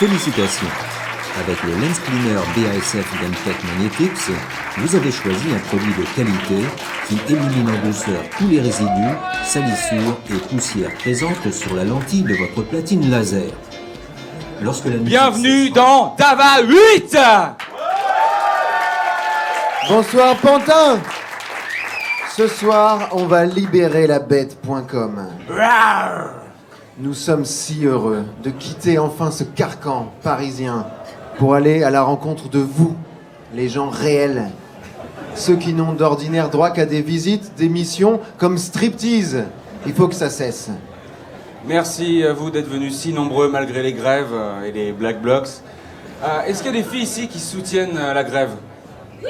Félicitations. Avec le Lens Cleaner BASF Demtech Magnetics, vous avez choisi un produit de qualité qui élimine en douceur tous les résidus, salissures et poussières présentes sur la lentille de votre platine laser. Lorsque la Bienvenue dans Dava 8. Bonsoir Pantin. Ce soir, on va libérer la bête.com. Nous sommes si heureux de quitter enfin ce carcan parisien pour aller à la rencontre de vous, les gens réels. Ceux qui n'ont d'ordinaire droit qu'à des visites, des missions comme striptease. Il faut que ça cesse. Merci à vous d'être venus si nombreux malgré les grèves et les black blocs. Est-ce qu'il y a des filles ici qui soutiennent la grève? Oui.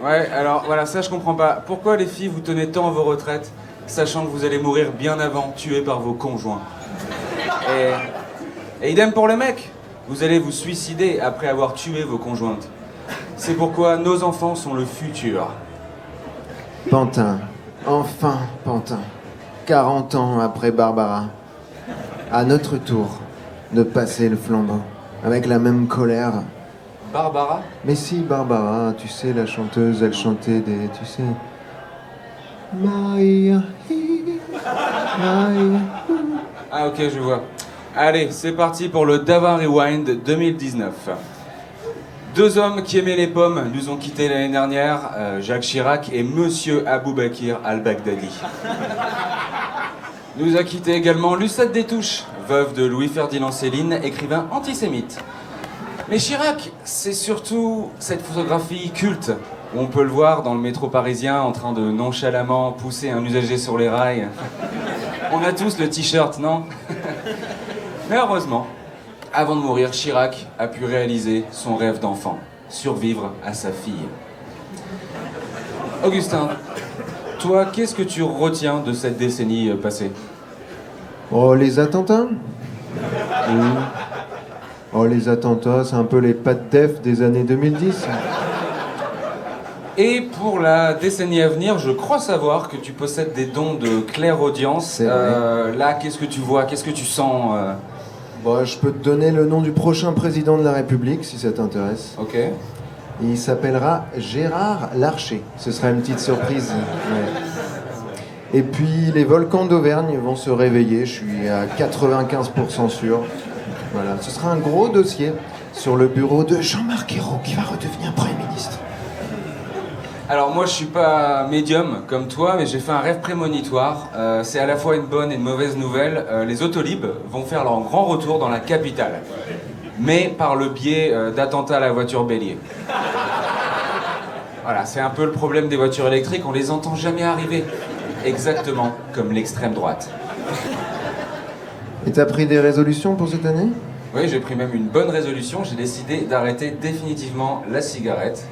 Ouais, alors voilà, ça je comprends pas. Pourquoi les filles vous tenez tant à vos retraites, sachant que vous allez mourir bien avant, tués par vos conjoints? Et idem pour les mecs. Vous allez vous suicider après avoir tué vos conjointes. C'est pourquoi nos enfants sont le futur. Pantin, enfin Pantin, 40 ans après Barbara. À notre tour de passer le flambeau, avec la même colère. Barbara? Mais si, Barbara, tu sais, la chanteuse, elle chantait des... Tu sais... Ah ok, je vois. Allez, c'est parti pour le Dava Rewind 2019. Deux hommes qui aimaient les pommes nous ont quittés l'année dernière, Jacques Chirac et Monsieur Aboubakir al-Baghdadi. Nous a quitté également Lucette Détouche, veuve de Louis-Ferdinand Céline, écrivain antisémite. Mais Chirac, c'est surtout cette photographie culte, où on peut le voir dans le métro parisien en train de nonchalamment pousser un usager sur les rails. On a tous le t-shirt, non? Mais heureusement, avant de mourir, Chirac a pu réaliser son rêve d'enfant, survivre à sa fille. Augustin, toi, qu'est-ce que tu retiens de cette décennie passée? Oh, les attentats? Oui. Oh, les attentats, c'est un peu les pattes def des années 2010. Et pour la décennie à venir, je crois savoir que tu possèdes des dons de clairaudience. C'est vrai. Là, qu'est-ce que tu vois? Qu'est-ce que tu sens Bon, je peux te donner le nom du prochain président de la République, si ça t'intéresse. Ok. Il s'appellera Gérard Larcher. Ce sera une petite surprise. Ouais. Et puis, les volcans d'Auvergne vont se réveiller, je suis à 95% sûr. Voilà, ce sera un gros dossier sur le bureau de Jean-Marc Ayrault, qui va redevenir Premier ministre. Alors moi je suis pas médium comme toi, mais j'ai fait un rêve prémonitoire. C'est à la fois une bonne et une mauvaise nouvelle. Les Autolib vont faire leur grand retour dans la capitale, mais par le biais d'attentats à la voiture bélier. Voilà, c'est un peu le problème des voitures électriques, on les entend jamais arriver. Exactement comme l'extrême droite. Et t'as pris des résolutions pour cette année? Oui, j'ai pris même une bonne résolution, j'ai décidé d'arrêter définitivement la cigarette.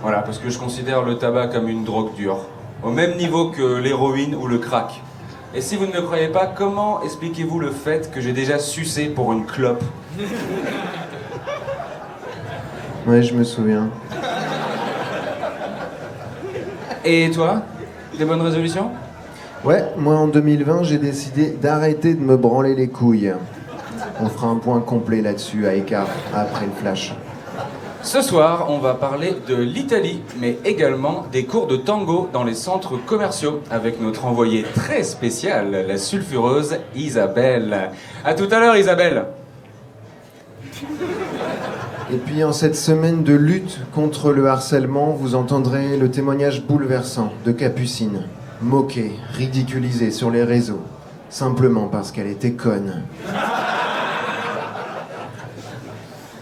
Voilà, parce que je considère le tabac comme une drogue dure, au même niveau que l'héroïne ou le crack. Et si vous ne me croyez pas, comment expliquez-vous le fait que j'ai déjà sucé pour une clope? Ouais, je me souviens. Et toi? Des bonnes résolutions? Ouais, moi en 2020, j'ai décidé d'arrêter de me branler les couilles. On fera un point complet là-dessus à écart après le flash. Ce soir, on va parler de l'Italie, mais également des cours de tango dans les centres commerciaux, avec notre envoyée très spéciale, la sulfureuse Isabelle. À tout à l'heure, Isabelle. Et puis en cette semaine de lutte contre le harcèlement, vous entendrez le témoignage bouleversant de Capucine, moquée, ridiculisée sur les réseaux, simplement parce qu'elle était conne.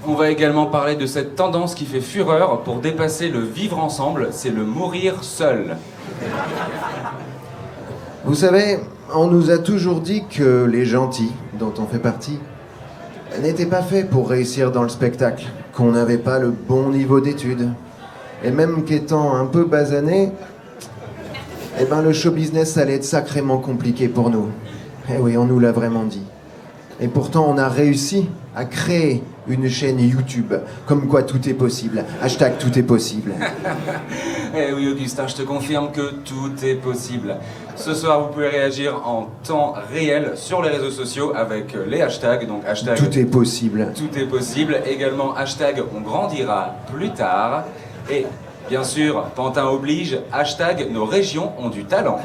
On va également parler de cette tendance qui fait fureur pour dépasser le vivre ensemble, c'est le mourir seul. Vous savez, on nous a toujours dit que les gentils, dont on fait partie, n'étaient pas faits pour réussir dans le spectacle, qu'on n'avait pas le bon niveau d'études. Et même qu'étant un peu basané, eh ben le show business allait être sacrément compliqué pour nous. Eh oui, on nous l'a vraiment dit. Et pourtant, on a réussi à créer une chaîne YouTube. Comme quoi tout est possible. Hashtag tout est possible. Eh oui, Augustin, je te confirme que tout est possible. Ce soir, vous pouvez réagir en temps réel sur les réseaux sociaux avec les hashtags. Donc hashtag Tout est possible. tout est possible. Également hashtag on grandira plus tard. Et bien sûr, Pantin oblige, hashtag nos régions ont du talent.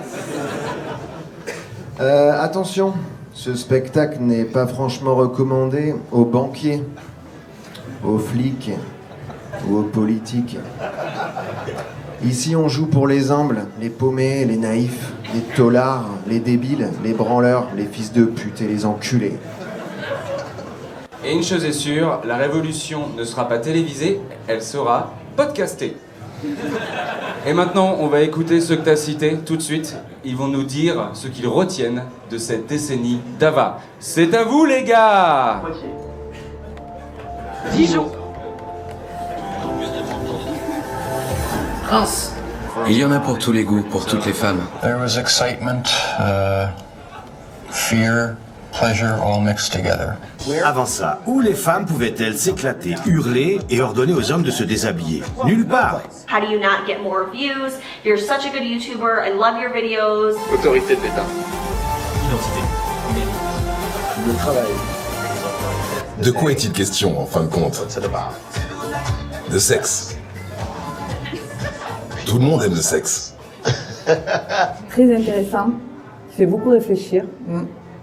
Attention, ce spectacle n'est pas franchement recommandé aux banquiers, aux flics ou aux politiques. Ici, on joue pour les humbles, les paumés, les naïfs, les taulards, les débiles, les branleurs, les fils de pute et les enculés. Et une chose est sûre, la révolution ne sera pas télévisée, elle sera podcastée. Et maintenant, on va écouter ceux que tu as cités tout de suite. Ils vont nous dire ce qu'ils retiennent de cette décennie d'Ava. C'est à vous, les gars! Dijon. Reims. Il y en a pour tous les goûts, pour toutes les femmes. There was excitement, fear, pleasure all mixed together. Avant ça, où les femmes pouvaient-elles s'éclater, hurler et ordonner aux hommes de se déshabiller? Nulle part. How do you not get more views? You're such a good YouTuber. I love your videos. Autorité de l'État. Le travail. De quoi est-il question, en fin de compte? De sexe. Tout le monde aime le sexe. Très intéressant, fait beaucoup réfléchir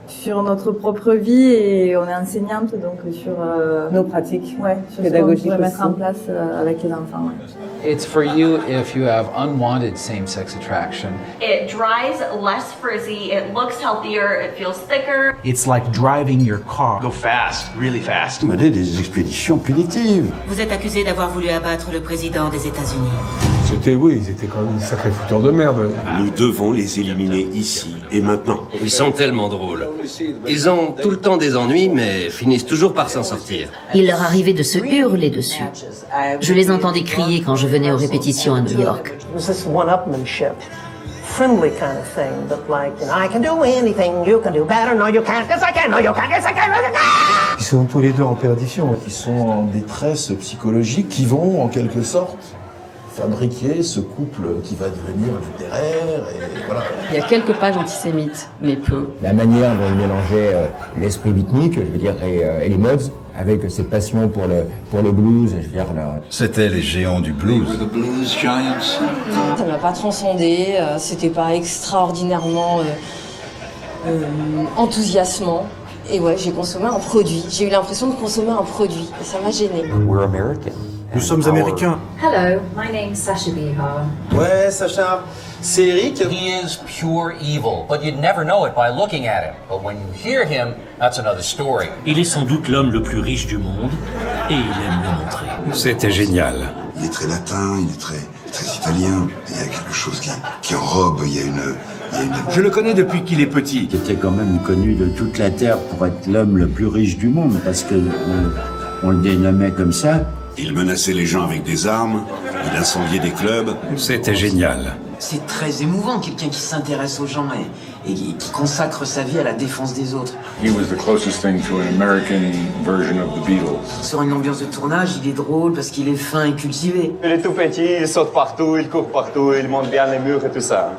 sur notre propre vie et on est enseignante donc sur nos pratiques pédagogiques qu'on pourrait mettre en place avec les enfants. It's for you if you have unwanted same-sex attraction. It dries less frizzy. It looks healthier. It feels thicker. It's like driving your car. Go fast, really fast. Mener des expéditions punitives. Vous êtes accusé d'avoir voulu abattre le président des États-Unis. Ils étaient quand même des sacrés fouteurs de merde. Nous devons les éliminer ici et maintenant. Ils sont tellement drôles. Ils ont tout le temps des ennuis, mais finissent toujours par s'en sortir. Il leur arrivait de se hurler dessus. Je les entendais crier quand je venais aux répétitions à New York. Friendly kind of thing, but like, you know, I can do anything, you can do better, no you can't, yes I can, no you can't, yes I can, no you can't. Ils sont tous les deux en perdition, ils sont en détresse psychologique, qui vont en quelque sorte fabriquer ce couple qui va devenir littéraire, et voilà. Il y a quelques pages antisémites, mais peu. La manière dont il mélangeait l'esprit beatnik, je veux dire, et les mods, avec cette passion pour le blues, je veux dire... C'était les géants du blues. Ça m'a pas transcendé, c'était pas extraordinairement enthousiasmant. Et ouais, j'ai consommé un produit. J'ai eu l'impression de consommer un produit. Et ça m'a gêné. We're American. Nous sommes américains. Hello, my name's Sasha Bihar. Ouais, Sacha. C'est Eric. He is pure evil, but you'd never know it by looking at him. But when you hear him, that's another story. Il est sans doute l'homme le plus riche du monde, et il aime le montrer. C'était génial. Il est très latin, il est très italien. Il y a quelque chose qui enrobe, il y a une... Je le connais depuis qu'il est petit. Il était quand même connu de toute la Terre pour être l'homme le plus riche du monde, parce que on le dénommait comme ça. Il menaçait les gens avec des armes, il incendiait des clubs. C'était génial. C'est très émouvant, quelqu'un qui s'intéresse aux gens et qui consacre sa vie à la défense des autres. He was the closest thing to an American version of the Beatles. Sur une ambiance de tournage, il est drôle parce qu'il est fin et cultivé. Il est tout petit, il saute partout, il court partout, il monte bien les murs et tout ça.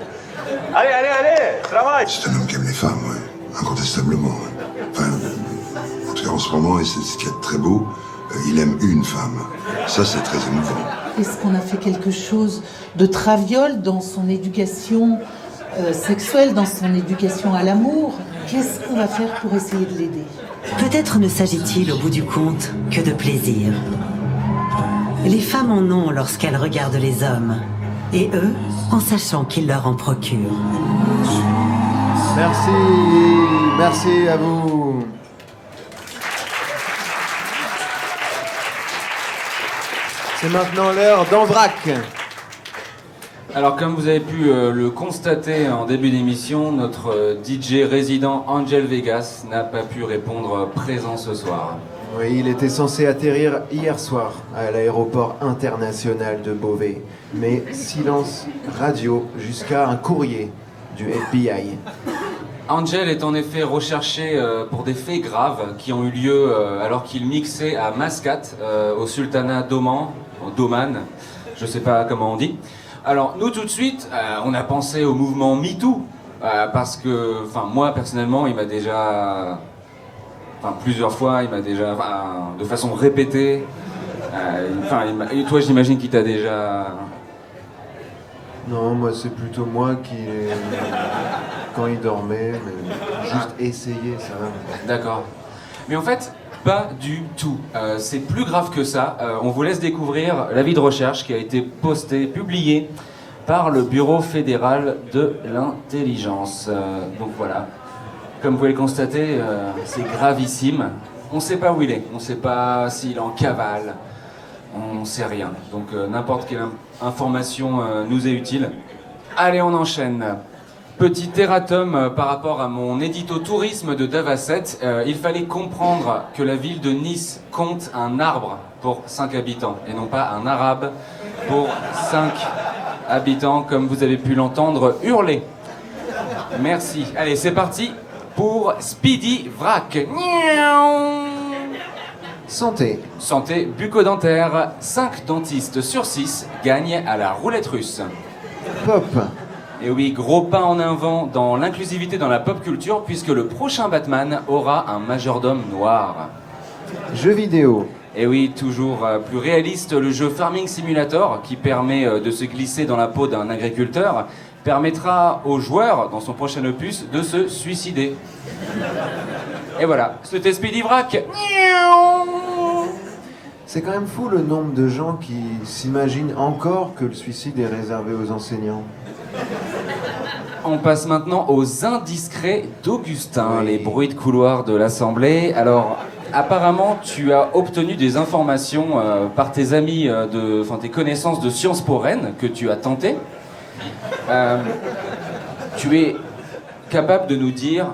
Allez, allez, allez, travaille! C'est un homme qui aime les femmes, ouais, incontestablement. Ouais. Enfin, en tout cas en ce moment, et c'est ce qui est très beau, il aime une femme. Ça, c'est très émouvant. Est-ce qu'on a fait quelque chose de traviole dans son éducation sexuelle, dans son éducation à l'amour? Qu'est-ce qu'on va faire pour essayer de l'aider? Peut-être ne s'agit-il au bout du compte que de plaisir. Les femmes en ont lorsqu'elles regardent les hommes, et eux en sachant qu'ils leur en procurent. Merci à vous. C'est maintenant l'heure d'En Vrac. Alors comme vous avez pu le constater en début d'émission, notre DJ résident Angel Vegas n'a pas pu répondre présent ce soir. Oui, il était censé atterrir hier soir à l'aéroport international de Beauvais. Mais silence radio jusqu'à un courrier du FBI. Angel est en effet recherché pour des faits graves qui ont eu lieu alors qu'il mixait à Mascate, au sultanat d'Oman, je sais pas comment on dit. Alors nous tout de suite, on a pensé au mouvement MeToo, Parce que, enfin, moi personnellement, il m'a déjà, enfin, plusieurs fois, il m'a déjà, enfin, de façon répétée, et toi, j'imagine qu'il t'a déjà. Non, moi c'est plutôt moi qui, quand il dormait, mais juste essayer, ça va. D'accord. Mais en fait, pas du tout. C'est plus grave que ça. On vous laisse découvrir l'avis de recherche qui a été publié par le Bureau fédéral de l'intelligence. Donc voilà. Comme vous pouvez le constater, c'est gravissime. On ne sait pas où il est. On ne sait pas s'il est en cavale. On ne sait rien. Donc n'importe quelle information nous est utile. Allez, on enchaîne. Petit erratum par rapport à mon édito tourisme de Davasset. Il fallait comprendre que la ville de Nice compte un arbre pour 5 habitants et non pas un arabe pour 5 habitants, comme vous avez pu l'entendre hurler. Merci. Allez, c'est parti pour Speedy Vrac. Santé. Santé bucco-dentaire. 5 dentistes sur 6 gagnent à la roulette russe. Pop. Et oui, gros pas en avant dans l'inclusivité dans la pop culture, puisque le prochain Batman aura un majordome noir. Jeux vidéo. Et oui, toujours plus réaliste, le jeu Farming Simulator, qui permet de se glisser dans la peau d'un agriculteur, permettra au joueur, dans son prochain opus, de se suicider. Et voilà, c'était Speedy Vrac. C'est quand même fou le nombre de gens qui s'imaginent encore que le suicide est réservé aux enseignants. On passe maintenant aux indiscrets d'Augustin, les bruits de couloir de l'Assemblée. Alors, apparemment, tu as obtenu des informations par tes amis, tes connaissances de Sciences Po Rennes que tu as tenté. Tu es capable de nous dire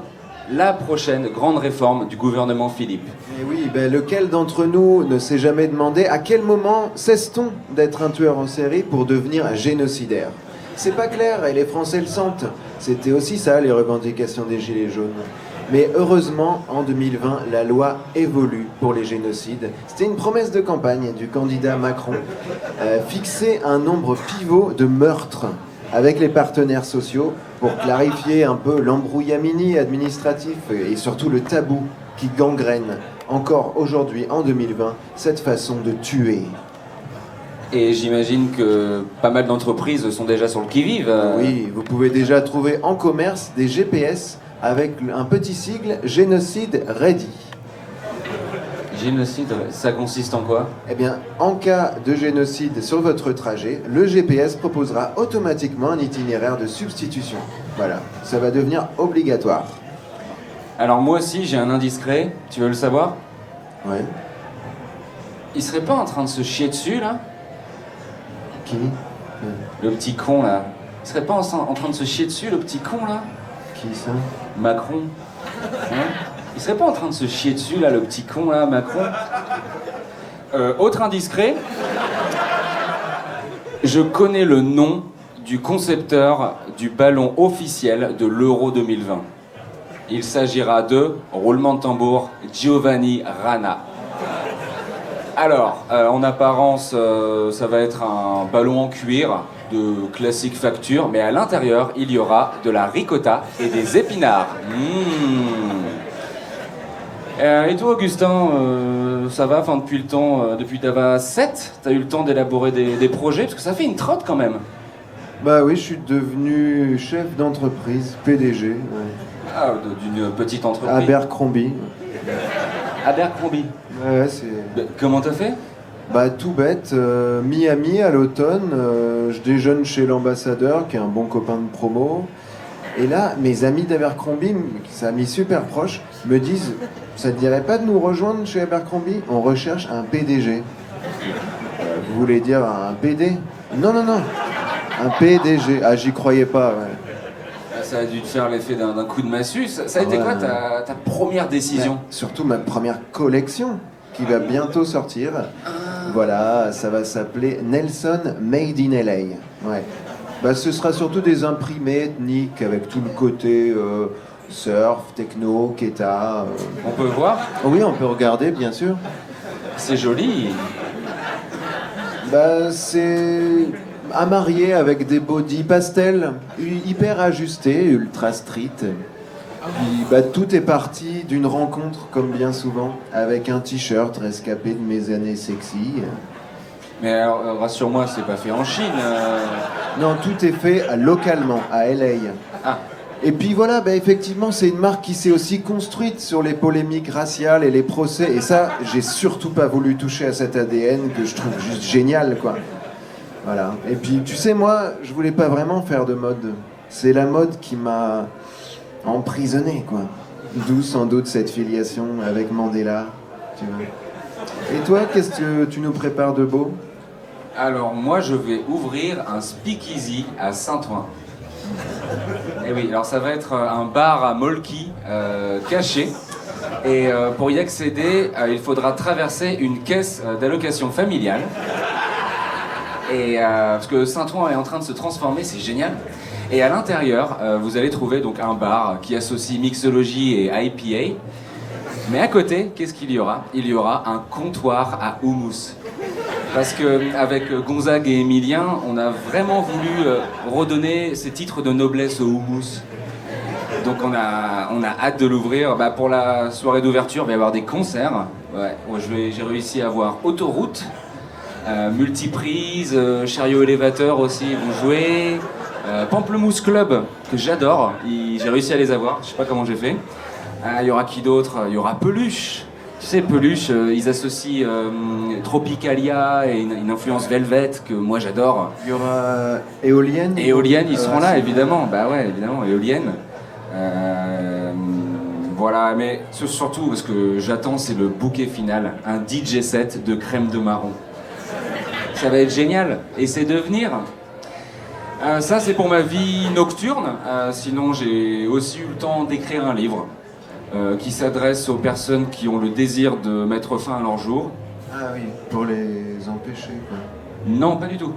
la prochaine grande réforme du gouvernement Philippe. Et oui, lequel d'entre nous ne s'est jamais demandé à quel moment cesse-t-on d'être un tueur en série pour devenir un génocidaire? C'est pas clair, et les Français le sentent. C'était aussi ça, les revendications des Gilets jaunes. Mais heureusement, en 2020, la loi évolue pour les génocides. C'était une promesse de campagne du candidat Macron. Fixer un nombre pivot de meurtres avec les partenaires sociaux pour clarifier un peu l'embrouillamini administratif et surtout le tabou qui gangrène encore aujourd'hui, en 2020, cette façon de tuer. Et j'imagine que pas mal d'entreprises sont déjà sur le qui-vive. Oui, vous pouvez déjà trouver en commerce des GPS avec un petit sigle Génocide Ready. Génocide, ça consiste en quoi? Eh bien, en cas de génocide sur votre trajet, le GPS proposera automatiquement un itinéraire de substitution. Voilà, ça va devenir obligatoire. Alors moi aussi, j'ai un indiscret, tu veux le savoir? Ouais. Il serait pas en train de se chier dessus, là? Qui? Le petit con, là. Il serait pas en train de se chier dessus, le petit con, là? Qui ça? Macron. Hein? Il serait pas en train de se chier dessus, là, le petit con, là, Macron? Autre indiscret. Je connais le nom du concepteur du ballon officiel de l'Euro 2020. Il s'agira de, roulement de tambour, Giovanni Rana. Alors, en apparence, ça va être un ballon en cuir de classique facture, mais à l'intérieur, il y aura de la ricotta et des épinards. Et toi, Augustin, ça va, depuis le temps, depuis Dava 7, t'as eu le temps d'élaborer des projets, parce que ça fait une trotte quand même. Bah oui, je suis devenu chef d'entreprise, PDG. Ouais. Ah, d'une petite entreprise. Abercrombie. Abercrombie. Ouais, c'est... Comment t'as fait? Bah tout bête, Miami à l'automne, je déjeune chez l'ambassadeur qui est un bon copain de promo. Et là, mes amis d'Abercrombie, ses amis super proches, me disent « Ça te dirait pas de nous rejoindre chez Abercrombie? On recherche un PDG. » Vous voulez dire un PD? Non, non, non. Un PDG. Ah, j'y croyais pas, ouais. Ça a dû te faire l'effet d'un coup de massue. Ça a été quoi ta première décision? Surtout ma première collection qui va bientôt sortir. Voilà, ça va s'appeler Nelson Made in LA. Ouais. Bah, ce sera surtout des imprimés ethniques avec tout le côté surf, techno, keta. On peut voir? Oui, on peut regarder, bien sûr. C'est joli. Bah, c'est... à marier avec des bodys pastels, hyper ajustés, ultra street. Puis, tout est parti d'une rencontre, comme bien souvent, avec un t-shirt rescapé de mes années sexy. Mais alors, rassure-moi, c'est pas fait en Chine. Non, tout est fait localement, à LA. Ah. Et puis voilà, effectivement, c'est une marque qui s'est aussi construite sur les polémiques raciales et les procès. Et ça, j'ai surtout pas voulu toucher à cet ADN que je trouve juste génial, quoi. Voilà. Et puis, tu sais, moi, je voulais pas vraiment faire de mode. C'est la mode qui m'a emprisonné, quoi. D'où sans doute cette filiation avec Mandela, tu vois. Et toi, qu'est-ce que tu nous prépares de beau? Alors moi, je vais ouvrir un speakeasy à Saint-Ouen. Et oui, alors ça va être un bar à Molki caché. Et pour y accéder, il faudra traverser une caisse d'allocation familiale. Et parce que Saint-Ouen est en train de se transformer, c'est génial. Et à l'intérieur, vous allez trouver donc un bar qui associe mixologie et IPA. Mais à côté, qu'est-ce qu'il y aura? Il y aura un comptoir à houmous. Parce qu'avec Gonzague et Emilien, on a vraiment voulu redonner ces titres de noblesse au houmous. Donc on a hâte de l'ouvrir. Pour la soirée d'ouverture, il va y avoir des concerts. Ouais, j'ai réussi à avoir Autoroute, Multiprise, Chariot Élévateur aussi vont jouer. Pamplemousse Club, que j'adore, j'ai réussi à les avoir, je sais pas comment j'ai fait. Il y aura qui d'autre? Il y aura Peluche. Tu sais, Peluche, ils associent Tropicalia et une influence Velvet que moi j'adore. Il y aura Éolienne. Éolienne, ils seront là, évidemment. Bah ouais, évidemment, Éolienne. Voilà, mais surtout, parce que j'attends, c'est le bouquet final, un DJ set de Crème de Marron. Ça va être génial, et c'est de venir. Ça, c'est pour ma vie nocturne. Sinon, j'ai aussi eu le temps d'écrire un livre qui s'adresse aux personnes qui ont le désir de mettre fin à leur jour. Ah oui, pour les empêcher, quoi. Non, pas du tout.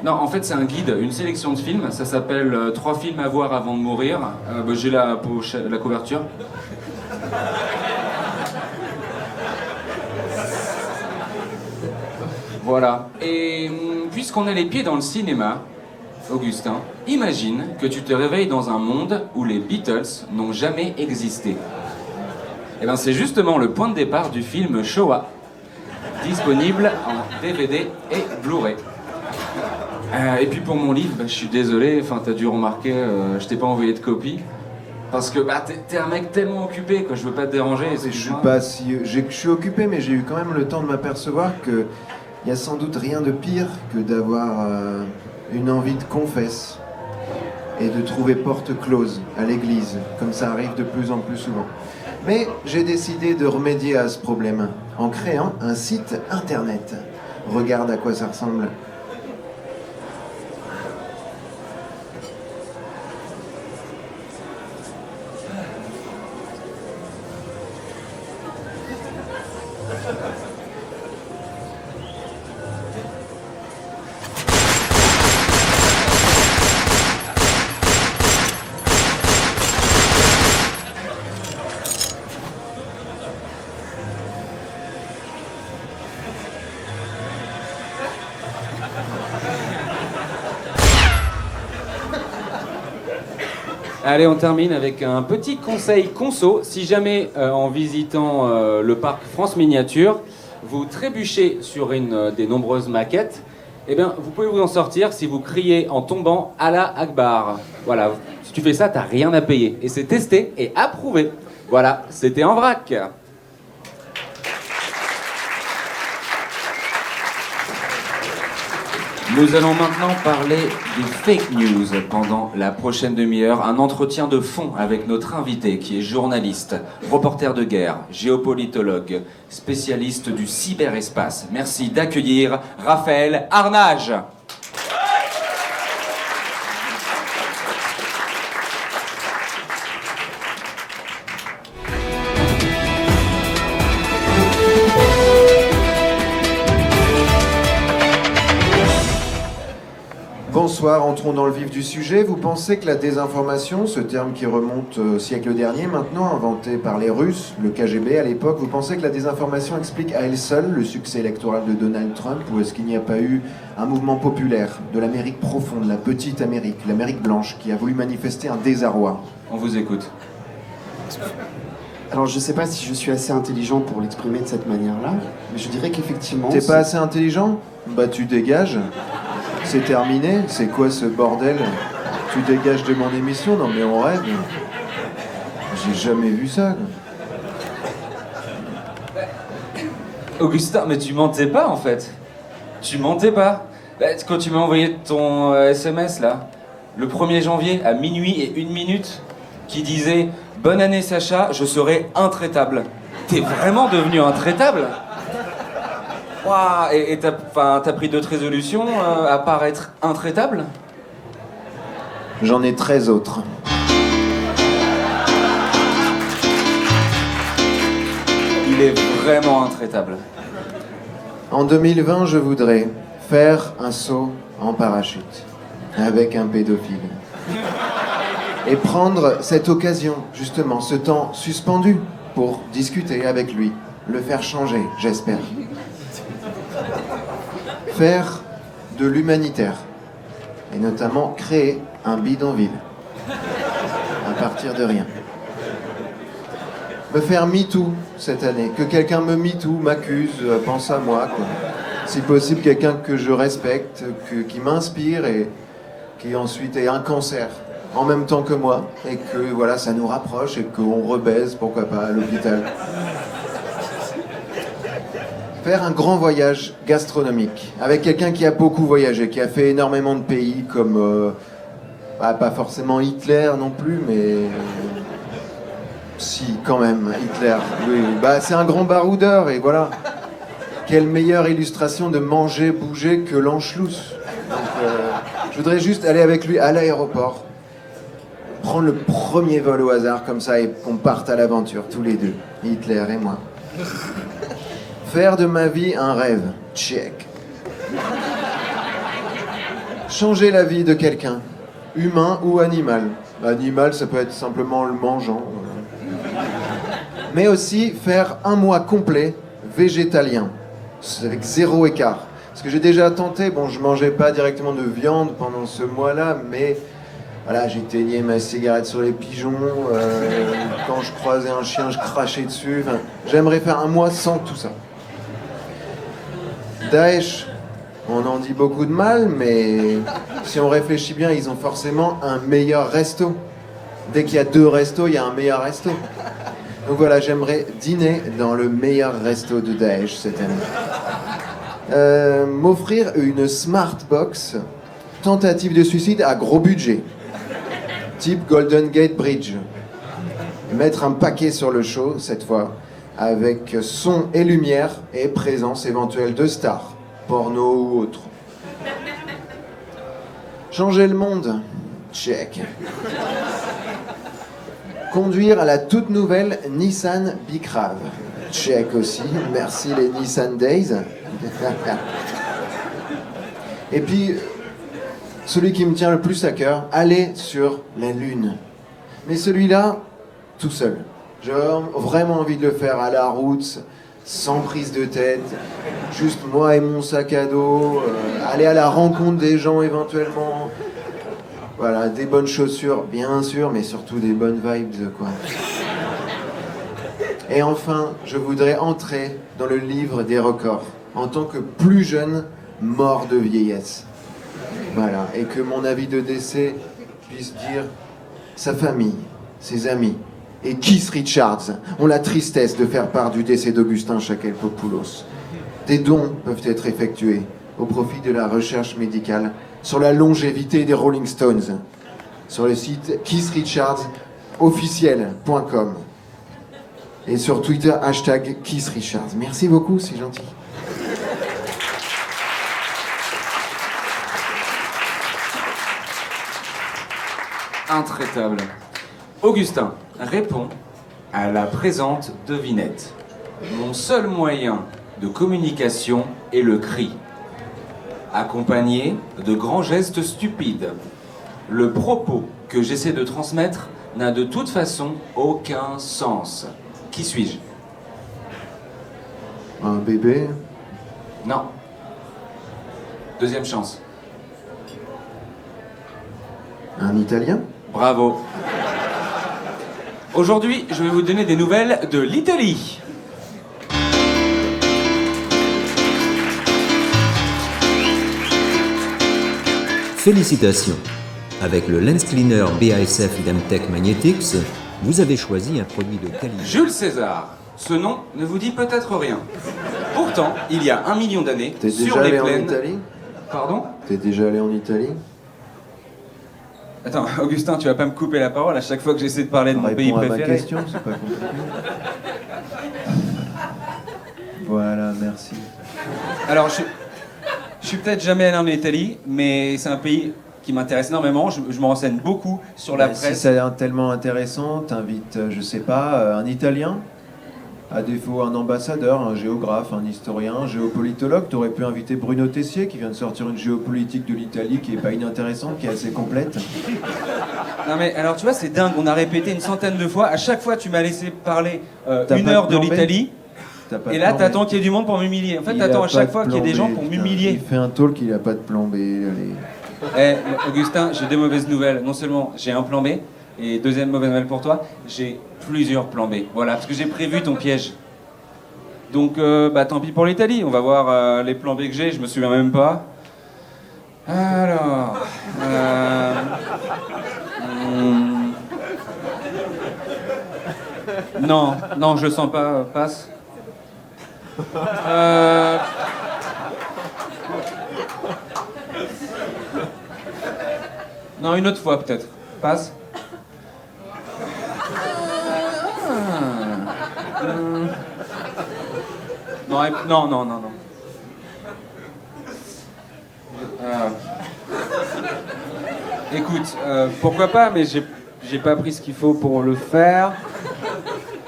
Non, en fait, c'est un guide, une sélection de films. Ça s'appelle 3 films à voir avant de mourir. J'ai la couverture. Voilà. Et puisqu'on a les pieds dans le cinéma, Augustin, imagine que tu te réveilles dans un monde où les Beatles n'ont jamais existé. Et bien c'est justement le point de départ du film Shoah, disponible en DVD et Blu-ray. Et puis pour mon livre, je suis désolé, t'as dû remarquer, je t'ai pas envoyé de copie. Parce que t'es un mec tellement occupé que je veux pas te déranger. Je suis occupé, mais j'ai eu quand même le temps de m'apercevoir que il y a sans doute rien de pire que d'avoir une envie de confesse et de trouver porte close à l'église, comme ça arrive de plus en plus souvent. Mais j'ai décidé de remédier à ce problème en créant un site internet. Regarde à quoi ça ressemble. Allez, on termine avec un petit conseil conso. Si jamais, en visitant le parc France Miniature, vous trébuchez sur une des nombreuses maquettes, eh bien, vous pouvez vous en sortir si vous criez en tombant « Allah Akbar ». Voilà, si tu fais ça, t'as rien à payer. Et c'est testé et approuvé. Voilà, c'était En Vrac. Nous allons maintenant parler des fake news pendant la prochaine demi-heure. Un entretien de fond avec notre invité qui est journaliste, reporter de guerre, géopolitologue, spécialiste du cyberespace. Merci d'accueillir Raphaël Arnage. Bonsoir, entrons dans le vif du sujet. Vous pensez que la désinformation, ce terme qui remonte au siècle dernier maintenant, inventé par les Russes, le KGB à l'époque, vous pensez que la désinformation explique à elle seule le succès électoral de Donald Trump, ou est-ce qu'il n'y a pas eu un mouvement populaire de l'Amérique profonde, la petite Amérique, l'Amérique blanche, qui a voulu manifester un désarroi? On vous écoute. Alors je sais pas si je suis assez intelligent pour l'exprimer de cette manière-là, mais je dirais qu'effectivement... T'es pas assez intelligent? Bah tu dégages. C'est terminé. C'est quoi ce bordel? Tu dégages de mon émission? Non mais on rêve. J'ai jamais vu ça. Augustin, mais tu mentais pas en fait. Tu mentais pas. Quand tu m'as envoyé ton SMS là, le 1er janvier à minuit et 1 minute, qui disait « Bonne année Sacha, je serai intraitable ». T'es vraiment devenu intraitable? Waouh, et t'as pris d'autres résolutions à part être intraitable? J'en ai 13 autres. Il est vraiment intraitable. En 2020, je voudrais faire un saut en parachute avec un pédophile. Et prendre cette occasion, justement, ce temps suspendu, pour discuter avec lui, le faire changer, j'espère. Faire de l'humanitaire, et notamment créer un bidonville, à partir de rien. Me faire MeToo cette année, que quelqu'un me MeToo, m'accuse, pense à moi, quoi. Si possible, quelqu'un que je respecte, qui m'inspire et qui ensuite est un cancer en même temps que moi, et que voilà, ça nous rapproche et qu'on rebaise, pourquoi pas, à l'hôpital. Faire un grand voyage gastronomique avec quelqu'un qui a beaucoup voyagé, qui a fait énormément de pays comme, pas forcément Hitler non plus, mais si quand même Hitler. Oui, c'est un grand baroudeur et voilà. Quelle meilleure illustration de manger, bouger que l'Anschluss. Donc, je voudrais juste aller avec lui à l'aéroport, prendre le premier vol au hasard comme ça et qu'on parte à l'aventure tous les deux, Hitler et moi. Faire de ma vie un rêve, check. Changer la vie de quelqu'un, humain ou animal. Animal, ça peut être simplement le mangeant. Mais aussi faire un mois complet végétalien, avec 0 écart. Parce que j'ai déjà tenté, bon, je mangeais pas directement de viande pendant ce mois-là, mais voilà, j'éteignais ma cigarette sur les pigeons, quand je croisais un chien, je crachais dessus. Enfin, j'aimerais faire un mois sans tout ça. Daesh, on en dit beaucoup de mal, mais si on réfléchit bien, ils ont forcément un meilleur resto. Dès qu'il y a 2 restos, il y a un meilleur resto. Donc voilà, j'aimerais dîner dans le meilleur resto de Daesh cette année. M'offrir une smart box, tentative de suicide à gros budget, type Golden Gate Bridge. Mettre un paquet sur le show, cette fois, avec son et lumière et présence éventuelle de stars, porno ou autre. Changer le monde, check. Conduire à la toute nouvelle Nissan Bicrave, check aussi, merci les Nissan Days. Et puis, celui qui me tient le plus à cœur, aller sur la Lune. Mais celui-là, tout seul. J'ai vraiment envie de le faire à la route, sans prise de tête, juste moi et mon sac à dos, aller à la rencontre des gens éventuellement. Voilà, des bonnes chaussures, bien sûr, mais surtout des bonnes vibes, quoi. Et enfin, je voudrais entrer dans le livre des records, en tant que plus jeune mort de vieillesse. Voilà, et que mon avis de décès puisse dire sa famille, ses amis, et Keith Richards ont la tristesse de faire part du décès d'Augustin Chakelpopoulos. Des dons peuvent être effectués au profit de la recherche médicale sur la longévité des Rolling Stones, sur le site keithrichardsofficiel.com et sur Twitter #KeithRichards. Merci beaucoup, c'est gentil. Intraitable. Augustin répond à la présente devinette. Mon seul moyen de communication est le cri. accompagnés de grands gestes stupides. Le propos que j'essaie de transmettre n'a de toute façon aucun sens. Qui suis-je? Un bébé? Non. Deuxième chance. Un Italien? Bravo. Aujourd'hui, je vais vous donner des nouvelles de l'Italie. Félicitations. Avec le Lens Cleaner BASF Idemtech Magnetics, vous avez choisi un produit de qualité. Jules César. Ce nom ne vous dit peut-être rien. Pourtant, il y a 1 million d'années, sur les plaines... T'es déjà allé en Italie? Pardon? T'es déjà allé en Italie? Attends, Augustin, tu vas pas me couper la parole à chaque fois que j'essaie de parler de mon pays préféré. Réponds à ma question, c'est pas compliqué. Voilà, merci. Alors, je suis peut-être jamais allé en Italie, mais c'est un pays qui m'intéresse énormément. Je me renseigne beaucoup sur la presse. Si c'est tellement intéressant, t'invites, je sais pas, un Italien, à défaut un ambassadeur, un géographe, un historien, un géopolitologue. T'aurais pu inviter Bruno Tessier, qui vient de sortir une géopolitique de l'Italie qui est pas inintéressante, qui est assez complète. Non mais alors tu vois, c'est dingue, on a répété une centaine de fois. À chaque fois, tu m'as laissé parler 1 heure de l'Italie. Et là, t'attends qu'il y ait du monde pour m'humilier. En fait, t'attends à chaque fois qu'il y ait des gens pour m'humilier. Il fait un talk, il a pas de plan B. Allez. Eh, Augustin, j'ai des mauvaises nouvelles. Non seulement j'ai un plan B, et deuxième mauvaise nouvelle pour toi, j'ai plusieurs plans B. Voilà, parce que j'ai prévu ton piège. Donc, bah tant pis pour l'Italie. On va voir les plans B que j'ai, je me souviens même pas. Alors... Non, non, je le sens pas, passe. Non, une autre fois peut-être. Passe. Non, non, non, non. Écoute, pourquoi pas, mais j'ai pas pris ce qu'il faut pour le faire.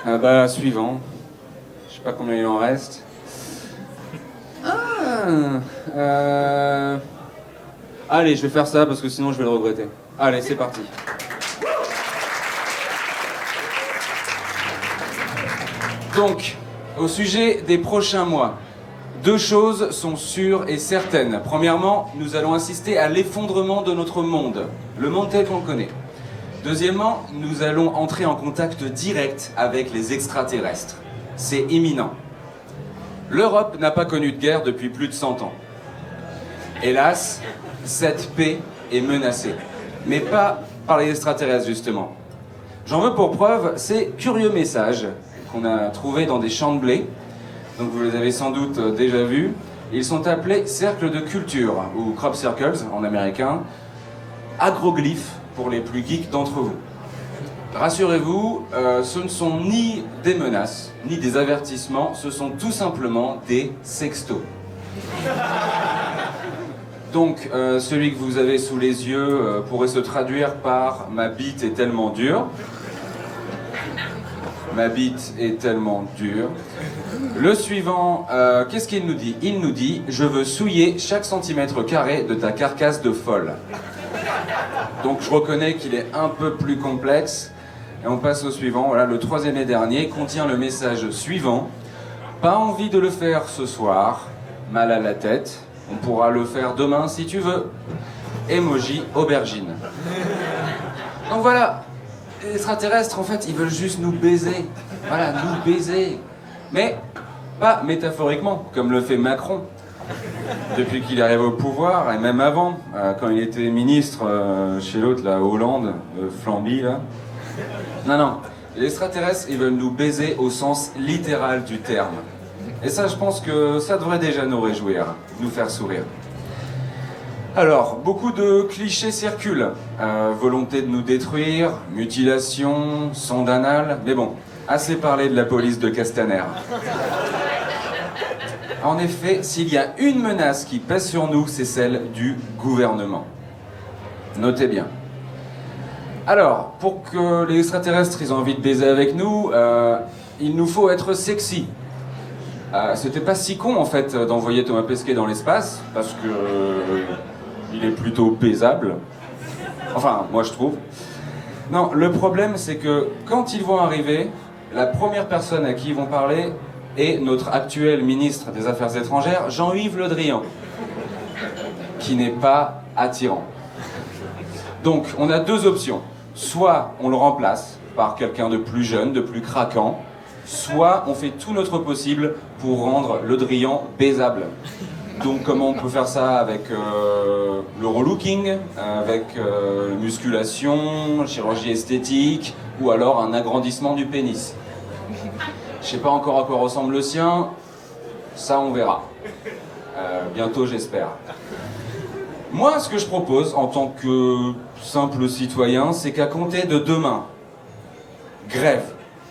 Bah, suivant. Je sais pas combien il en reste. Allez, je vais faire ça parce que sinon je vais le regretter. Allez, c'est parti. Donc, au sujet des prochains mois, 2 choses sont sûres et certaines. Premièrement, nous allons assister à l'effondrement de notre monde, le monde tel qu'on le connaît. Deuxièmement, nous allons entrer en contact direct avec les extraterrestres. C'est imminent. L'Europe n'a pas connu de guerre depuis plus de 100 ans. Hélas, cette paix est menacée. Mais pas par les extraterrestres, justement. J'en veux pour preuve ces curieux messages qu'on a trouvés dans des champs de blé. Donc vous les avez sans doute déjà vus. Ils sont appelés cercles de culture, ou crop circles en américain. Agroglyphes pour les plus geeks d'entre vous. Rassurez-vous, ce ne sont ni des menaces, ni des avertissements, ce sont tout simplement des sextos. Donc, celui que vous avez sous les yeux pourrait se traduire par « ma bite est tellement dure ». Ma bite est tellement dure. Le suivant, qu'est-ce qu'il nous dit? Il nous dit « je veux souiller chaque centimètre carré de ta carcasse de folle ». Donc je reconnais qu'il est un peu plus complexe. Et on passe au suivant. Voilà, le 3e et dernier contient le message suivant. Pas envie de le faire ce soir. Mal à la tête. On pourra le faire demain si tu veux. Emoji aubergine. Donc voilà. Les extraterrestres, en fait, ils veulent juste nous baiser. Voilà, nous baiser. Mais pas métaphoriquement, comme le fait Macron. Depuis qu'il est arrivé au pouvoir, et même avant, quand il était ministre chez l'autre, là, Hollande, Flamby, là. Non, non, les extraterrestres, ils veulent nous baiser au sens littéral du terme. Et ça, je pense que ça devrait déjà nous réjouir, nous faire sourire. Alors, beaucoup de clichés circulent. Volonté de nous détruire, mutilation, sonde anale, mais bon, assez parlé de la police de Castaner. En effet, s'il y a une menace qui pèse sur nous, c'est celle du gouvernement. Notez bien. Alors, pour que les extraterrestres ils aient envie de baiser avec nous, il nous faut être sexy. C'était pas si con en fait d'envoyer Thomas Pesquet dans l'espace, parce que il est plutôt baisable. Enfin, moi je trouve. Non, le problème c'est que quand ils vont arriver, la première personne à qui ils vont parler est notre actuel ministre des Affaires étrangères, Jean-Yves Le Drian, qui n'est pas attirant. Donc, on a deux options. Soit on le remplace par quelqu'un de plus jeune, de plus craquant, soit on fait tout notre possible pour rendre Le Drian baisable. Donc comment on peut faire ça avec le relooking, avec musculation, chirurgie esthétique, ou alors un agrandissement du pénis. Je sais pas encore à quoi ressemble le sien, ça on verra. Bientôt j'espère. Moi ce que je propose en tant que simple citoyen, c'est qu'à compter de demain, grève.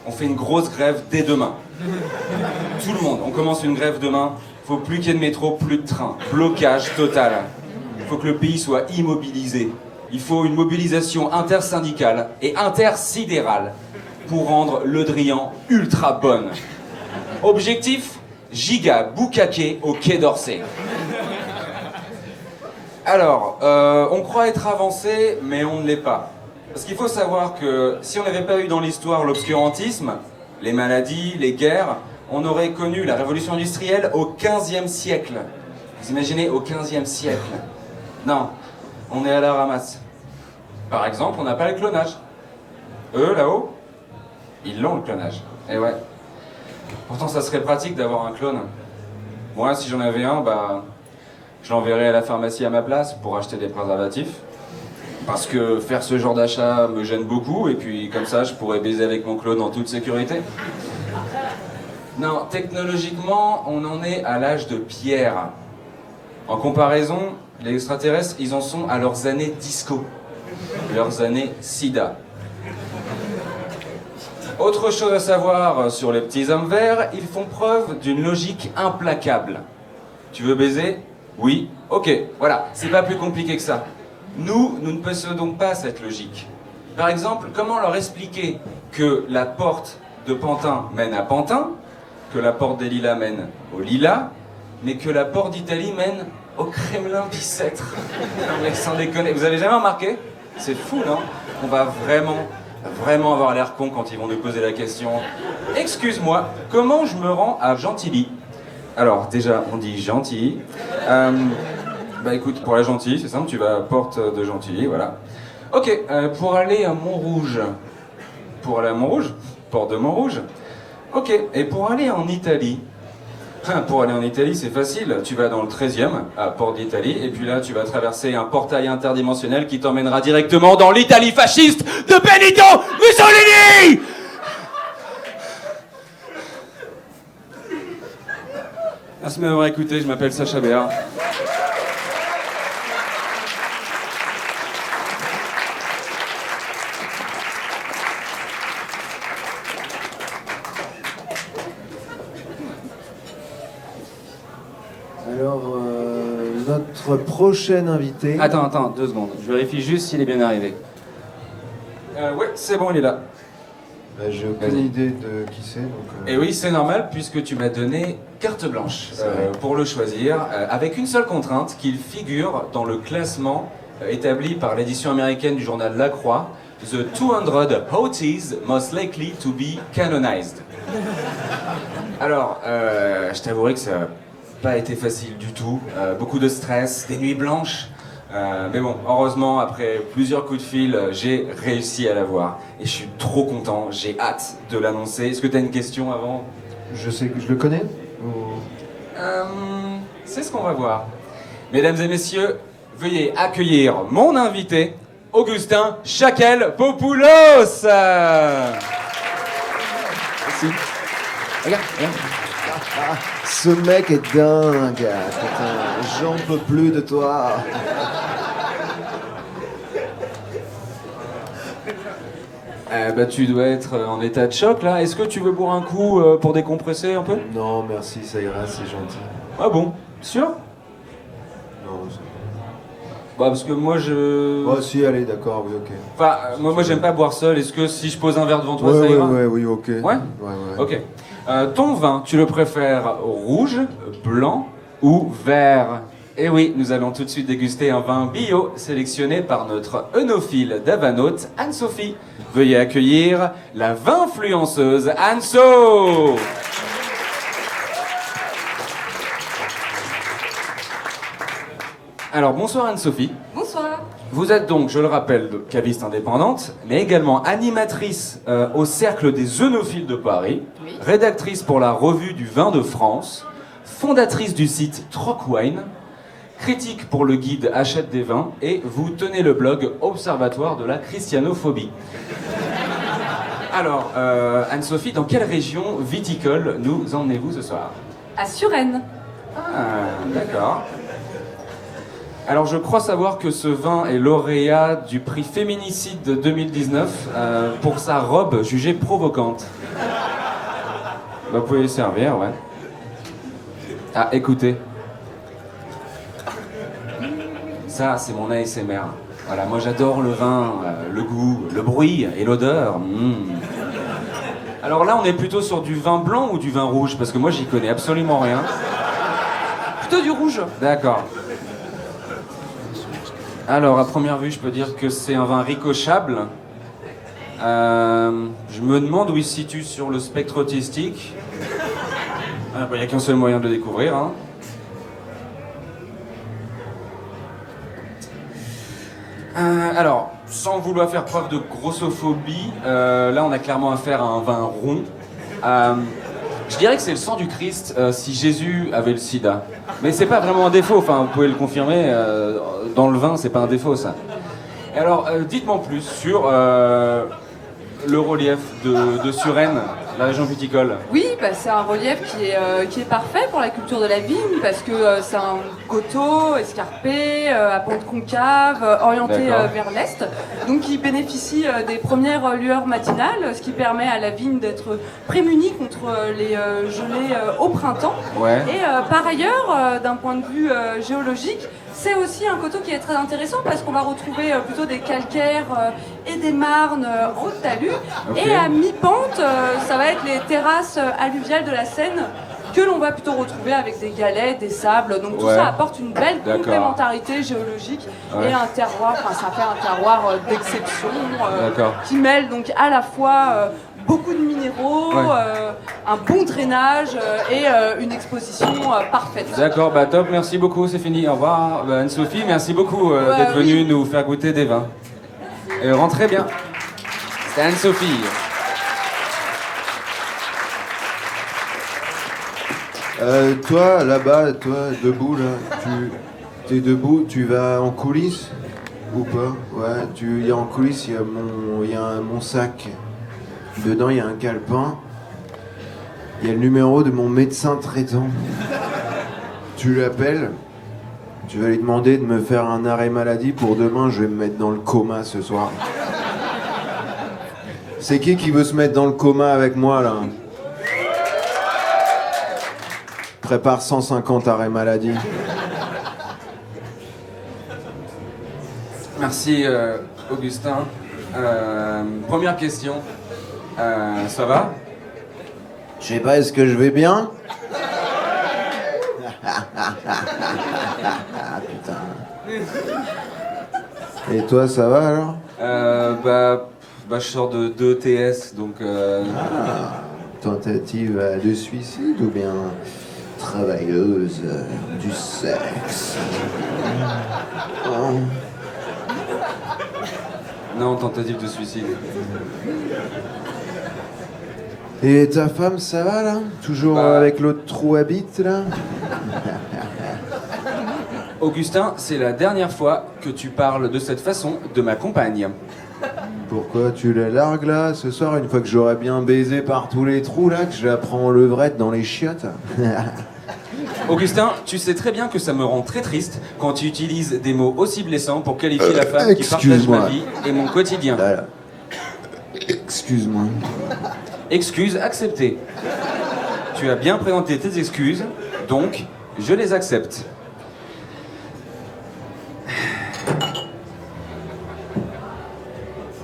On fait une grosse grève dès demain. Tout le monde, on commence une grève demain. Faut plus qu'il y ait de métro, plus de train. Blocage total. Il faut que le pays soit immobilisé. Il faut une mobilisation intersyndicale et intersidérale pour rendre Le Drian ultra bonne. Objectif, giga boucaquet au Quai d'Orsay. Alors, on croit être avancé, mais on ne l'est pas. Parce qu'il faut savoir que si on n'avait pas eu dans l'histoire l'obscurantisme, les maladies, les guerres, on aurait connu la révolution industrielle au XVe siècle. Vous imaginez, au XVe siècle? Non, on est à la ramasse. Par exemple, on n'a pas le clonage. Eux, là-haut, ils l'ont, le clonage. Et ouais. Pourtant, ça serait pratique d'avoir un clone. Moi, si j'en avais un, je l'enverrais à la pharmacie à ma place pour acheter des préservatifs. Parce que faire ce genre d'achat me gêne beaucoup, et puis comme ça, je pourrais baiser avec mon clone en toute sécurité. Non, technologiquement, on en est à l'âge de pierre. En comparaison, les extraterrestres, ils en sont à leurs années disco, leurs années sida. Autre chose à savoir sur les petits hommes verts, ils font preuve d'une logique implacable. Tu veux baiser? Oui, ok, voilà, c'est pas plus compliqué que ça. Nous ne possédons pas cette logique. Par exemple, comment leur expliquer que la porte de Pantin mène à Pantin, que la porte des Lilas mène au Lilas, mais que la porte d'Italie mène au Kremlin Bicêtre? Non mais sans déconner, vous avez jamais remarqué? C'est fou, non? On va vraiment avoir l'air con quand ils vont nous poser la question. Excuse-moi, comment je me rends à Gentilly? Alors déjà, on dit Gentilly. Écoute, pour la Gentilly, c'est simple, tu vas à Porte de Gentilly, voilà. Ok, pour aller à Montrouge. Pour aller à Montrouge? Porte de Montrouge. Ok, et pour aller en Italie? Pour aller en Italie, c'est facile. Tu vas dans le 13e, à Porte d'Italie, et puis là, tu vas traverser un portail interdimensionnel qui t'emmènera directement dans l'Italie fasciste de Benito Mussolini! Merci de m'avoir écouté, je m'appelle Sacha Béard. Alors, notre prochain invité... Attends, 2 secondes. Je vérifie juste s'il est bien arrivé. Ouais, c'est bon, il est là. J'ai aucune idée de qui c'est. Et oui, c'est normal, puisque tu m'as donné carte blanche pour le choisir, avec une seule contrainte, qu'il figure dans le classement établi par l'édition américaine du journal La Croix, The 200 Houthis Most Likely to be Canonized. Alors, je t'avouerai que ça n'a pas été facile du tout. Beaucoup de stress, des nuits blanches. Mais bon, heureusement, après plusieurs coups de fil, j'ai réussi à l'avoir. Et je suis trop content, j'ai hâte de l'annoncer. Est-ce que tu as une question avant? Je sais que je le connais C'est ce qu'on va voir. Mesdames et messieurs, veuillez accueillir mon invité, Augustin Châkel-Popoulos. Merci. Regarde. Ce mec est dingue. Putain, j'en peux plus de toi. Tu dois être en état de choc là. Est-ce que tu veux boire un coup pour décompresser un peu? Non, merci, ça ira, c'est gentil. Ah bon? Sûr? Non, c'est... parce que moi je... Oh si, allez, d'accord, oui, ok. Enfin, moi j'aime pas boire seul. Est-ce que si je pose un verre devant toi, ça ira? Oui, ok. Ouais? Ouais. Ok. Ton vin, tu le préfères rouge, blanc ou vert? Eh oui, nous allons tout de suite déguster un vin bio sélectionné par notre œnophile d'Avanote, Anne-Sophie. Veuillez accueillir la vinfluenceuse Anne-So. Alors, bonsoir Anne-Sophie. Bonsoir. Vous êtes donc, je le rappelle, caviste indépendante, mais également animatrice au Cercle des œnophiles de Paris, Oui. rédactrice pour la Revue du Vin de France, fondatrice du site Trockwine, critique pour le guide Achète des vins, et vous tenez le blog Observatoire de la Christianophobie. Alors, Anne-Sophie, dans quelle région viticole nous emmenez-vous ce soir? À Suresnes. Ah, d'accord. Alors, je crois savoir que ce vin est lauréat du prix Féminicide de 2019 pour sa robe jugée provocante. Bah, vous pouvez le servir, ouais. Ah, écoutez. Ça, c'est mon ASMR. Voilà, moi j'adore le vin, le goût, le bruit et l'odeur. Alors là, on est plutôt sur du vin blanc ou du vin rouge? Parce que moi, j'y connais absolument rien. Plutôt du rouge. D'accord. Alors, à première vue, je peux dire que c'est un vin ricochable. Je me demande où il se situe sur le spectre autistique. Il n'y a qu'un seul moyen de le découvrir. Hein. Alors, sans vouloir faire preuve de grossophobie, là, on a clairement affaire à un vin rond. Je dirais que c'est le sang du Christ si Jésus avait le sida. Mais c'est pas vraiment un défaut, enfin vous pouvez le confirmer, dans le vin c'est pas un défaut ça. Et alors dites-moi plus sur le relief de Suresnes, la région viticole. Oui, bah, c'est un relief qui est parfait pour la culture de la vigne parce que c'est un coteau escarpé, à pente concave, orienté vers l'est. Donc il bénéficie des premières lueurs matinales, ce qui permet à la vigne d'être prémunie contre les gelées au printemps. Ouais. Et par ailleurs, d'un point de vue géologique, c'est aussi un coteau qui est très intéressant parce qu'on va retrouver plutôt des calcaires et des marnes en haute talus. Okay. Et à mi-pente, ça va être les terrasses alluviales de la Seine que l'on va plutôt retrouver avec des galets, des sables. Donc tout ça apporte une belle complémentarité géologique et un terroir, enfin ça fait un terroir d'exception qui mêle donc à la fois beaucoup de minéraux, un bon drainage et une exposition parfaite. D'accord, bah top, merci beaucoup, c'est fini. Au revoir Anne-Sophie, merci beaucoup d'être venue nous faire goûter des vins. Et rentrez bien. C'était Anne-Sophie. Toi, là-bas, toi, debout, là, t'es debout, tu vas en coulisses ou pas? Ouais, en coulisses, il y a mon sac. Dedans, il y a un calepin. Il y a le numéro de mon médecin traitant. Tu l'appelles. Tu vas lui demander de me faire un arrêt maladie pour demain. Je vais me mettre dans le coma ce soir. C'est qui veut se mettre dans le coma avec moi, là? Prépare 150 arrêts maladie. Merci Augustin. Première question. Ça va? Je sais pas, est-ce que je vais bien? Putain. Et toi, ça va alors? Je sors de 2 TS, donc... Tentative de suicide ou bien travailleuse du sexe? Non, tentative de suicide. Et ta femme, ça va là? Toujours avec l'autre trou à bite là? Augustin, c'est la dernière fois que tu parles de cette façon de ma compagne. Pourquoi tu la largues là ce soir, une fois que j'aurai bien baisé par tous les trous là, que je la prends en levrette dans les chiottes? Augustin, tu sais très bien que ça me rend très triste quand tu utilises des mots aussi blessants pour qualifier la femme qui partage ma vie et mon quotidien. Voilà. Excuse-moi. Excuses acceptées. Tu as bien présenté tes excuses, donc je les accepte.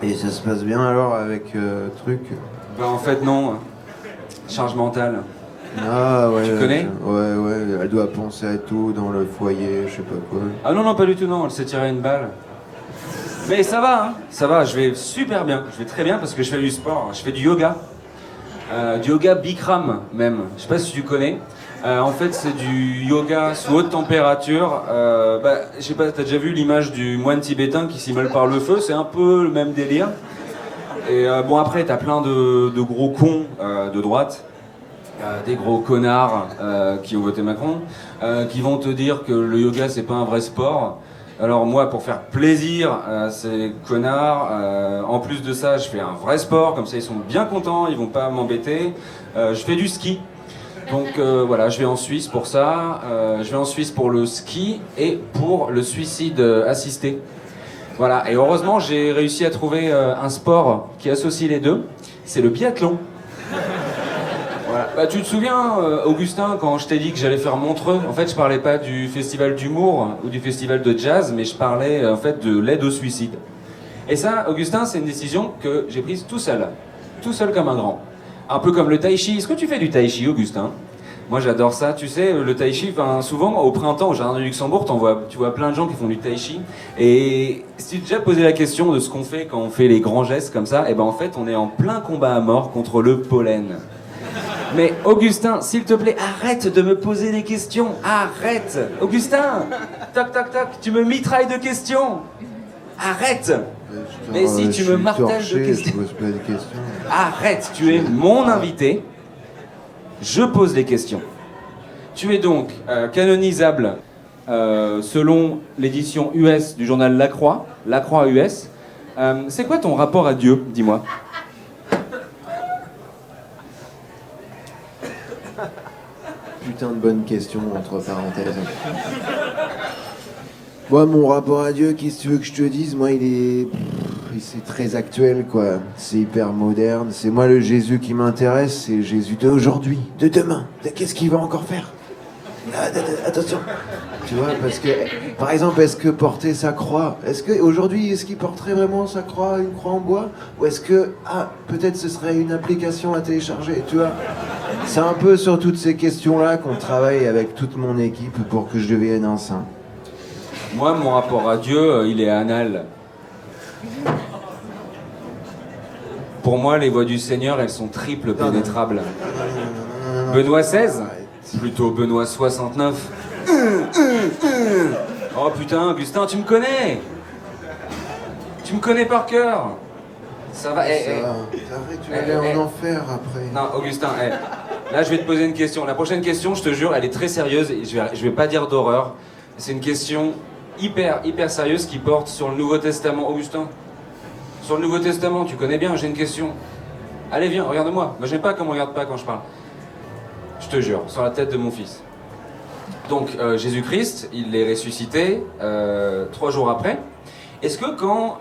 Et ça se passe bien alors avec truc? En fait non. Je charge mentale. Ah ouais. Tu connais? Ouais, elle doit penser à tout dans le foyer, je sais pas quoi. Ah non, pas du tout, non, elle s'est tirée une balle. Mais ça va, hein, ça va, je vais super bien. Je vais très bien parce que je fais du sport, je fais du yoga. Du yoga Bikram même, je sais pas si tu connais. En fait, c'est du yoga sous haute température. Je sais pas, t'as déjà vu l'image du moine tibétain qui s'immole par le feu? C'est un peu le même délire. Et bon, après, t'as plein de gros cons de droite, des gros connards qui ont voté Macron, qui vont te dire que le yoga, c'est pas un vrai sport. Alors moi, pour faire plaisir à ces connards, en plus de ça, je fais un vrai sport, comme ça ils sont bien contents, ils vont pas m'embêter. Je fais du ski. Donc voilà, je vais en Suisse pour ça, je vais en Suisse pour le ski et pour le suicide assisté. Voilà, et heureusement j'ai réussi à trouver un sport qui associe les deux, c'est le biathlon. Voilà. Bah, tu te souviens, Augustin, quand je t'ai dit que j'allais faire Montreux, en fait je parlais pas du festival d'humour ou du festival de jazz, mais je parlais en fait de l'aide au suicide. Et ça, Augustin, c'est une décision que j'ai prise tout seul comme un grand. Un peu comme le tai chi. Est-ce que tu fais du tai chi, Augustin? Moi j'adore ça, tu sais, le tai chi, souvent au printemps au Jardin du Luxembourg, tu vois plein de gens qui font du tai chi. Et si tu t'es déjà posé la question de ce qu'on fait quand on fait les grands gestes comme ça, et ben en fait on est en plein combat à mort contre le pollen. Mais Augustin, s'il te plaît, arrête de me poser des questions. Arrête. Augustin, toc toc toc, tu me mitrailles de questions. Arrête. Mais si tu me martèles de questions. Arrête, tu es mon invité. Je pose des questions. Tu es donc canonisable selon l'édition US du journal La Croix US. C'est quoi ton rapport à Dieu, dis-moi? Putain de bonne question, entre parenthèses. Moi, mon rapport à Dieu, qu'est-ce que tu veux que je te dise? Moi, c'est très actuel, quoi. C'est hyper moderne. C'est moi le Jésus qui m'intéresse, c'est Jésus d'aujourd'hui, de demain. Qu'est-ce qu'il va encore faire? Attention. Tu vois, parce que, par exemple, est-ce que porter sa croix, aujourd'hui, est-ce qu'il porterait vraiment sa croix, une croix en bois? Ou est-ce que, peut-être ce serait une application à télécharger, tu vois? C'est un peu sur toutes ces questions-là qu'on travaille avec toute mon équipe pour que je devienne un saint. Moi, mon rapport à Dieu, il est anal. Pour moi, les voies du Seigneur, elles sont triples pénétrables. Benoît XVI? Plutôt Benoît 69. Oh putain, Augustin, tu me connais! Tu me connais par cœur! Ça va, tu vas aller en enfer après. Non, Augustin, là je vais te poser une question. La prochaine question, je te jure, elle est très sérieuse et je vais pas dire d'horreur. C'est une question hyper sérieuse qui porte sur le Nouveau Testament. Augustin, sur le Nouveau Testament, tu connais bien, j'ai une question. Allez, viens, regarde-moi. Moi, j'aime pas qu'on me regarde pas quand je parle. Je te jure, sur la tête de mon fils. Donc, Jésus-Christ, il est ressuscité 3 jours après. Est-ce que quand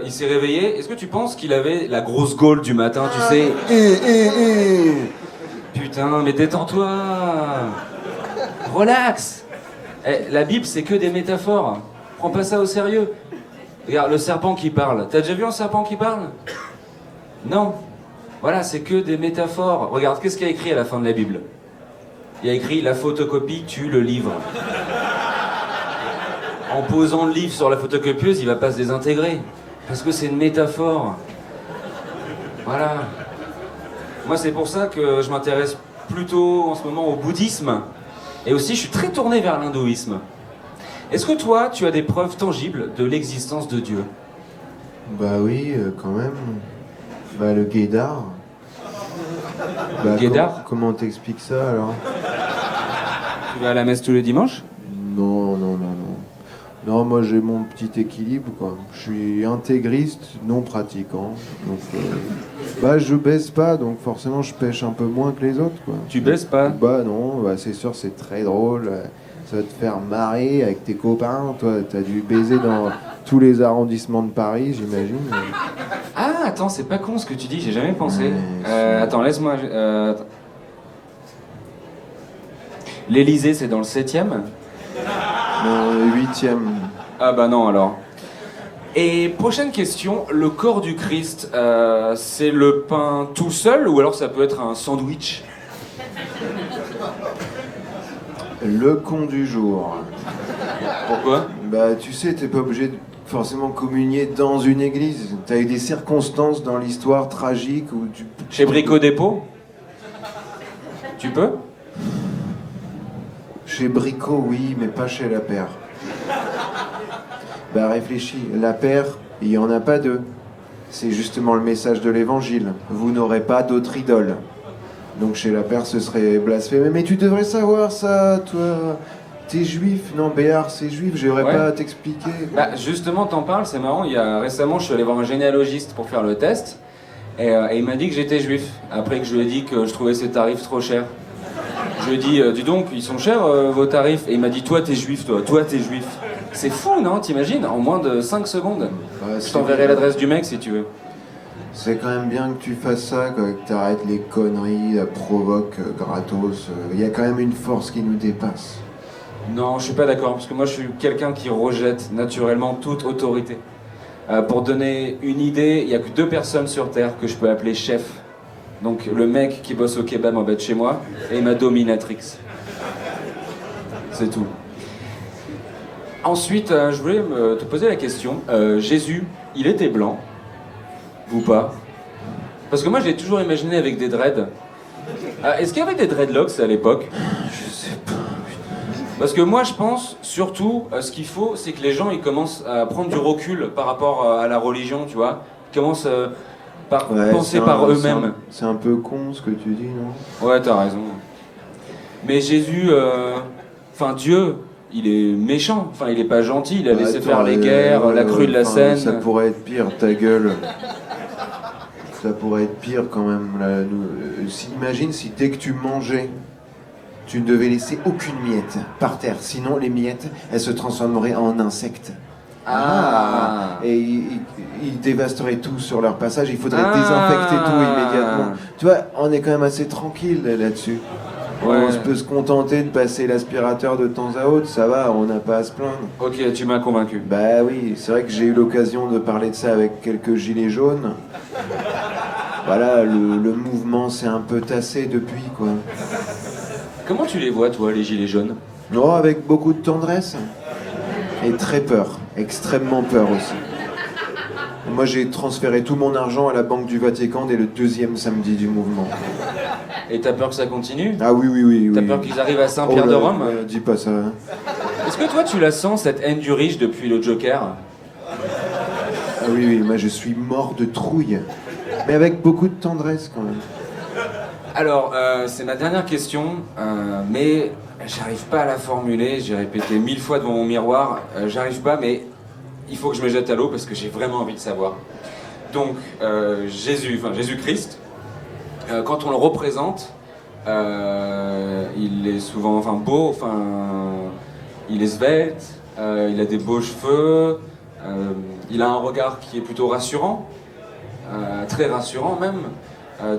il s'est réveillé, est-ce que tu penses qu'il avait la grosse gaule du matin, tu sais? Putain, mais détends-toi. Relax. La Bible, c'est que des métaphores. Prends pas ça au sérieux. Regarde, le serpent qui parle. T'as déjà vu un serpent qui parle? Non. Voilà, c'est que des métaphores. Regarde, qu'est-ce qu'il y a écrit à la fin de la Bible? Il y a écrit « La photocopie tue le livre ». En posant le livre sur la photocopieuse, il va pas se désintégrer. Parce que c'est une métaphore. Voilà. Moi, c'est pour ça que je m'intéresse plutôt en ce moment au bouddhisme. Et aussi, je suis très tourné vers l'hindouisme. Est-ce que toi, tu as des preuves tangibles de l'existence de Dieu? Bah oui, quand même. Bah le guédard. Guédard? Comment t'expliques ça alors? Tu vas à la messe tous les dimanches? Non. Non, moi j'ai mon petit équilibre, quoi. Je suis intégriste, non pratiquant. Donc, je baisse pas, donc forcément je pêche un peu moins que les autres, quoi. Tu baisses pas? Bah non, c'est sûr, c'est très drôle. Ça va te faire marrer avec tes copains. Toi, t'as dû baiser dans tous les arrondissements de Paris, j'imagine. Ah, attends, c'est pas con ce que tu dis, j'ai jamais pensé. Attends, laisse-moi... L'Élysée, c'est dans le 7e? Non, le 8e. Ah bah non, alors. Et prochaine question, le corps du Christ, c'est le pain tout seul ou alors ça peut être un sandwich? Le con du jour. Pourquoi? Bah, tu sais, t'es pas obligé de forcément communier dans une église. T'as eu des circonstances dans l'histoire tragique où tu... Chez Brico Dépôt? Tu peux? Chez Brico, oui, mais pas chez la paire. Bah, réfléchis. La paire, il y en a pas deux. C'est justement le message de l'évangile. Vous n'aurez pas d'autre idole. Donc chez la paire, ce serait blasphémé. Mais tu devrais savoir ça, toi. T'es juif? Non, Béard, c'est juif, j'aurais pas à t'expliquer. Bah, justement, t'en parles, c'est marrant. Récemment, je suis allé voir un généalogiste pour faire le test. Et il m'a dit que j'étais juif. Après que je lui ai dit que je trouvais ses tarifs trop chers. Je lui ai dit, dis donc, ils sont chers vos tarifs. Et il m'a dit, toi t'es juif, toi t'es juif. C'est fou, non? T'imagines? En moins de 5 secondes. Je t'enverrai l'adresse du mec si tu veux. C'est quand même bien que tu fasses ça, que t'arrêtes les conneries, la provoque gratos. Il y a quand même une force qui nous dépasse. Non, je suis pas d'accord, parce que moi je suis quelqu'un qui rejette naturellement toute autorité. Pour donner une idée, il y a que 2 personnes sur Terre que je peux appeler chef. Donc le mec qui bosse au kebab en bas de chez moi et ma dominatrix. C'est tout. Ensuite, je voulais te poser la question. Jésus, il était blanc ou pas? Parce que moi, je l'ai toujours imaginé avec des dreads. Est-ce qu'il y avait des dreadlocks à l'époque? Je sais pas. Parce que moi, je pense, surtout, ce qu'il faut, c'est que les gens, ils commencent à prendre du recul par rapport à la religion, tu vois. Ils commencent par penser par eux-mêmes. C'est un peu con, ce que tu dis, non? Ouais, t'as raison. Mais Jésus, Dieu... Il est méchant, il est pas gentil, il a laissé faire les guerres, la crue de la Seine. Ça pourrait être pire, ta gueule. Ça pourrait être pire quand même. Imagine si dès que tu mangeais, tu ne devais laisser aucune miette par terre. Sinon, les miettes, elles se transformeraient en insectes. Et ils dévasteraient tout sur leur passage. Il faudrait désinfecter tout immédiatement. Tu vois, on est quand même assez tranquille là-dessus. Ouais. On peut se contenter de passer l'aspirateur de temps à autre, ça va, on n'a pas à se plaindre. Ok, tu m'as convaincu. Bah oui, c'est vrai que j'ai eu l'occasion de parler de ça avec quelques gilets jaunes. Voilà, le mouvement s'est un peu tassé depuis, quoi. Comment tu les vois, toi, les gilets jaunes? Oh, avec beaucoup de tendresse. Et très peur, extrêmement peur aussi. Moi, j'ai transféré tout mon argent à la Banque du Vatican dès le 2e samedi du mouvement. Et t'as peur que ça continue? Ah oui. T'as peur qu'ils arrivent à Saint-Pierre de Rome? Dis pas ça. Hein. Est-ce que toi, tu la sens, cette haine du riche, depuis le Joker? Ah oui, moi je suis mort de trouille. Mais avec beaucoup de tendresse, quand même. Alors, c'est ma dernière question, mais j'arrive pas à la formuler. J'ai répété 1000 fois devant mon miroir. J'arrive pas, mais il faut que je me jette à l'eau parce que j'ai vraiment envie de savoir. Donc, Jésus-Christ, quand on le représente, il est souvent beau, il est svelte, il a des beaux cheveux, il a un regard qui est plutôt rassurant, très rassurant même.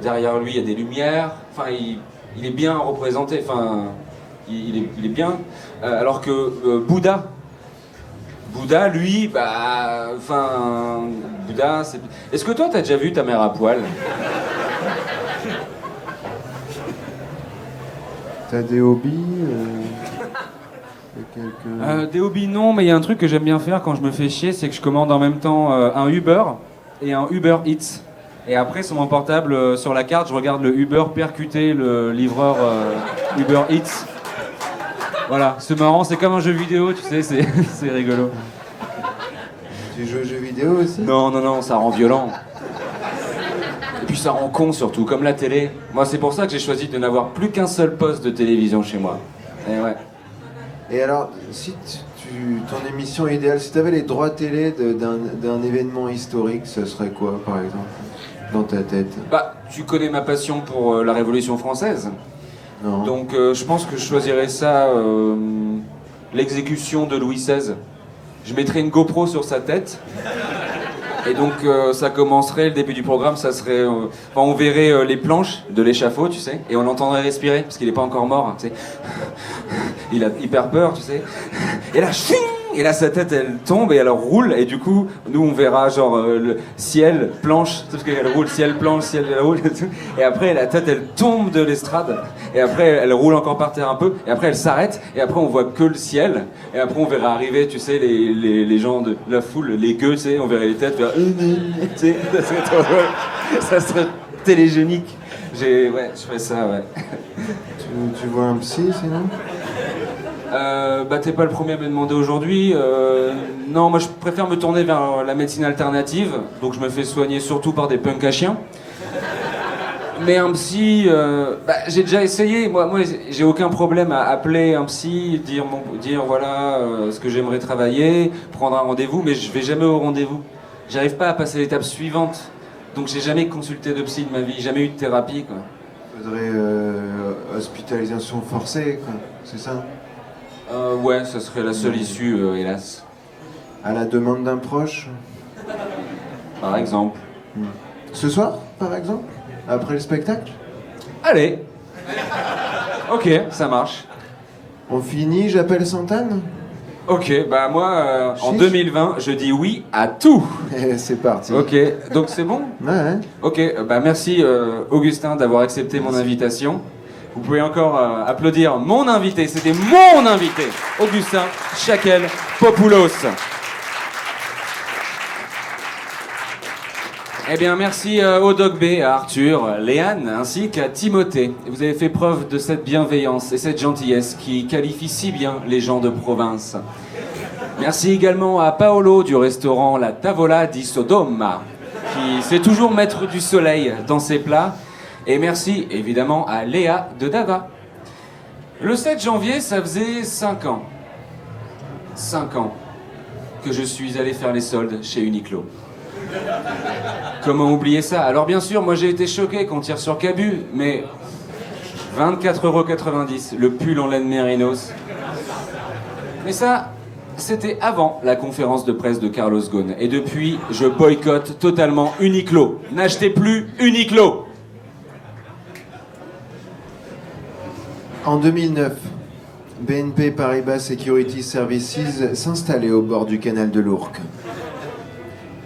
Derrière lui, il y a des lumières, il est bien représenté, il est bien. Alors que Bouddha, lui, Bouddha, c'est... Est-ce que toi, t'as déjà vu ta mère à poil? T'as des hobbies Des hobbies, non, mais il y a un truc que j'aime bien faire quand je me fais chier, c'est que je commande en même temps un Uber et un Uber Eats. Et après, sur mon portable, sur la carte, je regarde le Uber percuter le livreur Uber Eats. Voilà, c'est marrant, c'est comme un jeu vidéo, tu sais, c'est rigolo. Tu joues aux jeux vidéo aussi? Non, ça rend violent. Et puis ça rend con surtout, comme la télé. Moi, c'est pour ça que j'ai choisi de n'avoir plus qu'un seul poste de télévision chez moi. Et ouais. Et alors, si ton émission idéale, si t'avais les droits télé d'un événement historique, ce serait quoi, par exemple, dans ta tête? Tu connais ma passion pour la Révolution française. Non. Donc je pense que je choisirais ça, l'exécution de Louis XVI. Je mettrais une GoPro sur sa tête. Et donc ça commencerait, le début du programme, ça serait... on verrait les planches de l'échafaud, tu sais, et on l'entendrait respirer, parce qu'il n'est pas encore mort, tu sais. Il a hyper peur, tu sais. Et là, ching, et là sa tête elle tombe et elle roule, et du coup nous on verra genre le ciel, planche, parce qu'elle roule, ciel, planche, ciel, elle roule, et après la tête elle tombe de l'estrade, et après elle roule encore par terre un peu, et après elle s'arrête, et après on voit que le ciel, et après on verra arriver, tu sais, les gens de la foule, les gueux, tu sais, on verrait les têtes faire tu sais, ça serait télégénique. Ouais, je ferais ça, ouais. Tu vois un psy sinon? Bah t'es pas le premier à me demander aujourd'hui. Non, moi je préfère me tourner vers la médecine alternative, donc je me fais soigner surtout par des punks à chiens. Mais un psy, j'ai déjà essayé. Moi j'ai aucun problème à appeler un psy, dire voilà ce que j'aimerais travailler, prendre un rendez-vous, mais je vais jamais au rendez-vous. J'arrive pas à passer l'étape suivante. Donc j'ai jamais consulté de psy de ma vie, jamais eu de thérapie, quoi. Faudrait hospitalisation forcée, quoi. C'est ça? Ouais, ça serait la seule issue, hélas. À la demande d'un proche? Par exemple. Ce soir, par exemple? Après le spectacle? Allez. Ok, ça marche. On finit, j'appelle Santane? Ok, bah moi, en 2020, je dis oui à tout. C'est parti. Ok, donc c'est bon? Ouais. Ok, bah merci Augustin d'avoir accepté mon invitation. Vous pouvez encore applaudir mon invité, c'était mon invité, Augustin Châkel-Popoulos. Eh bien, merci au Doc B, à Arthur, Léane, ainsi qu'à Timothée. Vous avez fait preuve de cette bienveillance et cette gentillesse qui qualifie si bien les gens de province. Merci également à Paolo du restaurant La Tavola di Sodoma, qui sait toujours mettre du soleil dans ses plats. Et merci évidemment à Léa de Dava. Le 7 janvier, ça faisait 5 ans. 5 ans que je suis allé faire les soldes chez Uniqlo. Comment oublier ça? Alors bien sûr, moi j'ai été choqué qu'on tire sur Cabu, mais 24,90 €, le pull en laine mérinos. Mais ça, c'était avant la conférence de presse de Carlos Ghosn. Et depuis, je boycotte totalement Uniqlo. N'achetez plus Uniqlo! En 2009, BNP Paribas Security Services s'installait au bord du canal de l'Ourcq.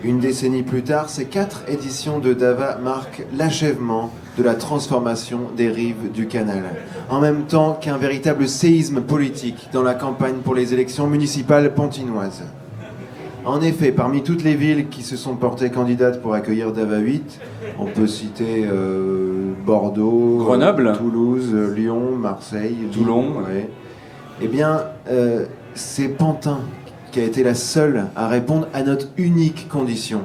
Une décennie plus tard, ces 4 éditions de Dava marquent l'achèvement de la transformation des rives du canal, en même temps qu'un véritable séisme politique dans la campagne pour les élections municipales pantinoises. En effet, parmi toutes les villes qui se sont portées candidates pour accueillir Dava 8, on peut citer Bordeaux, Grenoble, Toulouse, Lyon, Marseille, Toulon. Ouais. Eh bien, c'est Pantin qui a été la seule à répondre à notre unique condition.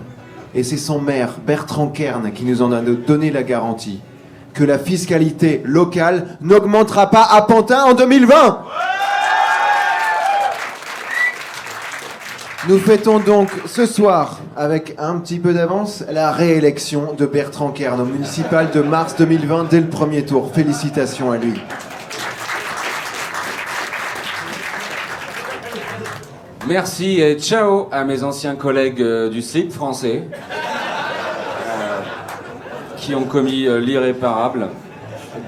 Et c'est son maire, Bertrand Kern, qui nous en a donné la garantie. Que la fiscalité locale n'augmentera pas à Pantin en 2020 ! Nous fêtons donc ce soir, avec un petit peu d'avance, la réélection de Bertrand Kern au municipal de mars 2020 dès le premier tour. Félicitations à lui. Merci et ciao à mes anciens collègues du slip français qui ont commis l'irréparable.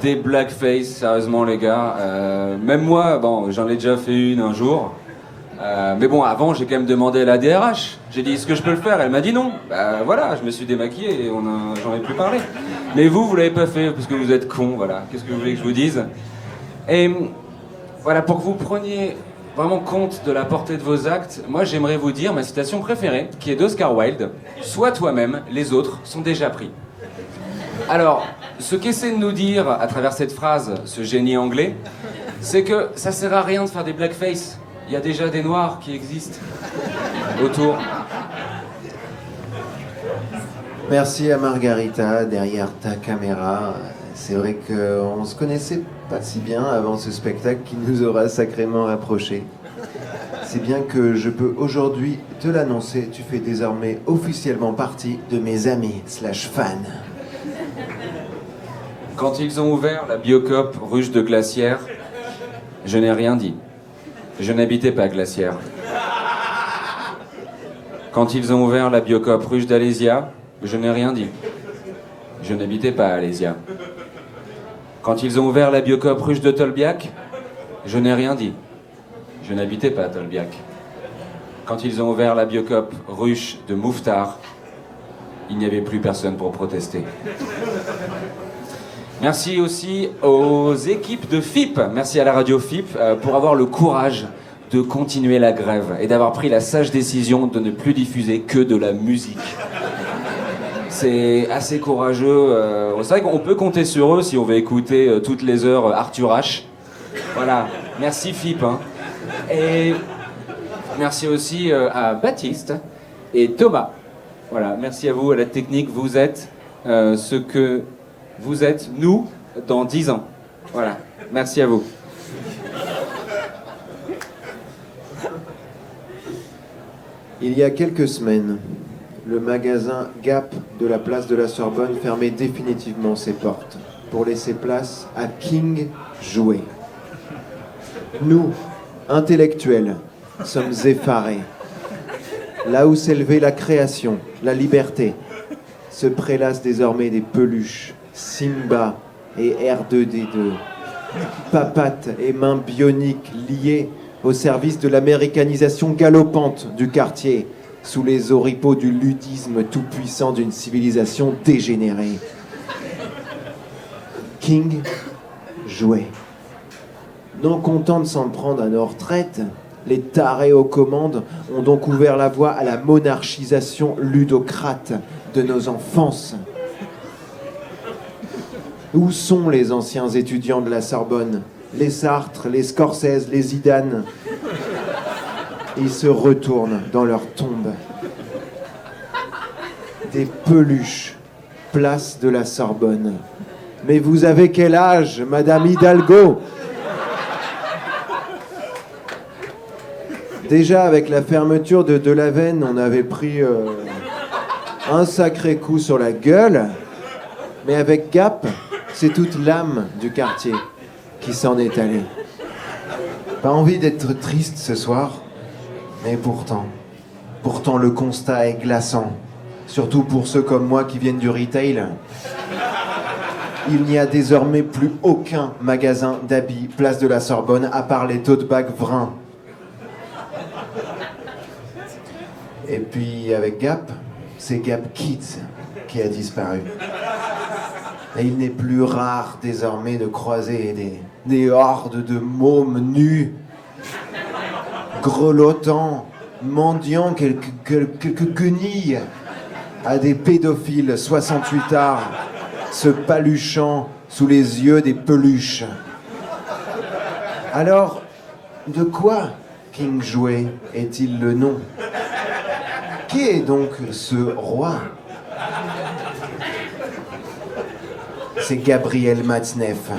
Des blackface, sérieusement les gars. Même moi, bon, j'en ai déjà fait une un jour. Mais bon, avant, j'ai quand même demandé à la DRH. J'ai dit, est-ce que je peux le faire? Elle m'a dit non. Bah voilà, je me suis démaquillé et j'en ai plus parlé. Mais vous l'avez pas fait parce que vous êtes cons, voilà. Qu'est-ce que vous voulez que je vous dise? Et voilà, pour que vous preniez vraiment compte de la portée de vos actes, moi j'aimerais vous dire ma citation préférée, qui est d'Oscar Wilde. Sois toi-même, les autres sont déjà pris. Alors, ce qu'essaie de nous dire à travers cette phrase, ce génie anglais, c'est que ça sert à rien de faire des blackface. Il y a déjà des noirs qui existent autour. Merci à Margarita derrière ta caméra. C'est vrai qu'on se connaissait pas si bien avant ce spectacle qui nous aura sacrément rapprochés. C'est bien que je peux aujourd'hui te l'annoncer, tu fais désormais officiellement partie de mes amis /fans. Quand ils ont ouvert la Biocop Ruche de Glacière, je n'ai rien dit. Je n'habitais pas Glacière. Quand ils ont ouvert la Biocop Ruche d'Alésia, je n'ai rien dit. Je n'habitais pas Alésia. Quand ils ont ouvert la Biocop Ruche de Tolbiac, je n'ai rien dit. Je n'habitais pas Tolbiac. quand ils ont ouvert la Biocop ruche de Mouffetard, il n'y avait plus personne pour protester. Merci aussi aux équipes de FIP, merci à la radio FIP, pour avoir le courage de continuer la grève et d'avoir pris la sage décision de ne plus diffuser que de la musique. C'est assez courageux. C'est vrai qu'on peut compter sur eux si on veut écouter toutes les heures Arthur H. Voilà, merci FIP. Hein. Et merci aussi à Baptiste et Thomas. Voilà, merci à vous, à la technique. Vous êtes ce que vous êtes, nous, dans 10 ans. Voilà, merci à vous. Il y a quelques semaines, le magasin Gap de la place de la Sorbonne fermait définitivement ses portes pour laisser place à King Jouet. Nous, intellectuels, sommes effarés. Là où s'élevait la création, la liberté, se prélassent désormais des peluches, Simba et R2D2, papates et mains bioniques liées au service de l'américanisation galopante du quartier, sous les oripeaux du ludisme tout-puissant d'une civilisation dégénérée. King jouait. Non contents de s'en prendre à nos retraites, les tarés aux commandes ont donc ouvert la voie à la monarchisation ludocrate de nos enfances. Où sont les anciens étudiants de la Sorbonne? Les Sartre, les Scorsese, les Zidane? Ils se retournent dans leur tombe. Des peluches, place de la Sorbonne. Mais vous avez quel âge, Madame Hidalgo? Déjà, avec la fermeture de Delaveine, on avait pris un sacré coup sur la gueule. Mais avec Gap, c'est toute l'âme du quartier qui s'en est allée. Pas envie d'être triste ce soir, mais pourtant le constat est glaçant. Surtout pour ceux comme moi qui viennent du retail. Il n'y a désormais plus aucun magasin d'habits place de la Sorbonne à part les tote bags Vrin. Et puis avec Gap, c'est Gap Kids qui a disparu. Et il n'est plus rare désormais de croiser des hordes de mômes nus, grelottants, mendiant quelques guenilles à des pédophiles 68 arts, se paluchant sous les yeux des peluches. Alors, de quoi King Jouet est-il le nom? Qui est donc ce roi? C'est Gabriel Matzneff.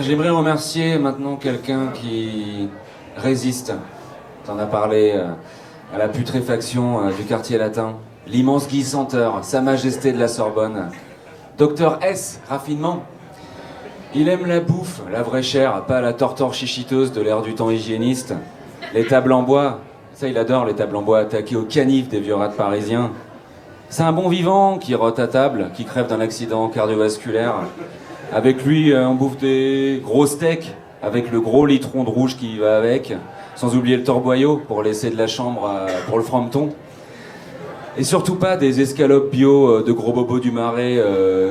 J'aimerais remercier maintenant quelqu'un qui résiste. T'en as parlé à la putréfaction du quartier latin. L'immense Guy Senteur, Sa Majesté de la Sorbonne. Docteur S, raffinement. Il aime la bouffe, la vraie chair, pas la tortor chichiteuse de l'ère du temps hygiéniste. Les tables en bois, ça il adore les tables en bois attaquées au canif des vieux rats parisiens. C'est un bon vivant qui rote à table, qui crève d'un accident cardiovasculaire. Avec lui, on bouffe des gros steaks, avec le gros litron de rouge qui va avec, sans oublier le torboyau pour laisser de la chambre pour le frometon. Et surtout pas des escalopes bio de gros bobos du Marais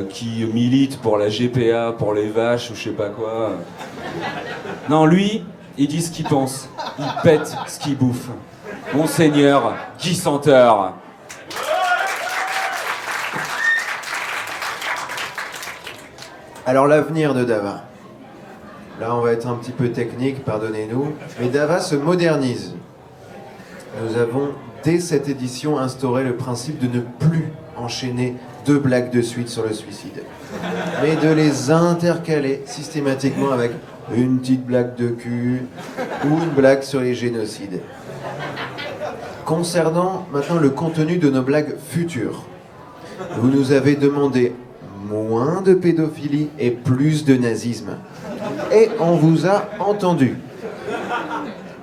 qui militent pour la GPA, pour les vaches ou je sais pas quoi. Non, lui, il dit ce qu'il pense. Il pète ce qu'il bouffe. Monseigneur Guy Senteur. Alors l'avenir de Dava. Là on va être un petit peu technique, pardonnez-nous. Mais Dava se modernise. Nous avons dès cette édition instauré le principe de ne plus enchaîner 2 blagues de suite sur le suicide. Mais de les intercaler systématiquement avec une petite blague de cul ou une blague sur les génocides. Concernant maintenant le contenu de nos blagues futures, vous nous avez demandé moins de pédophilie et plus de nazisme. Et on vous a entendu.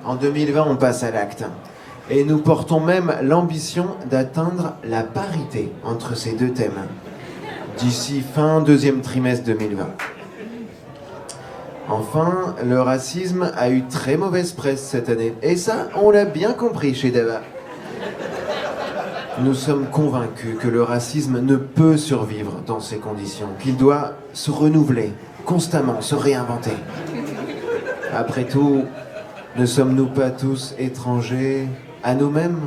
En 2020, on passe à l'acte. Et nous portons même l'ambition d'atteindre la parité entre ces deux thèmes. d'ici fin deuxième trimestre 2020. Enfin, le racisme a eu très mauvaise presse cette année. Et ça, on l'a bien compris chez Dava. Nous sommes convaincus que le racisme ne peut survivre dans ces conditions, qu'il doit se renouveler, constamment se réinventer. Après tout, ne sommes-nous pas tous étrangers à nous-mêmes?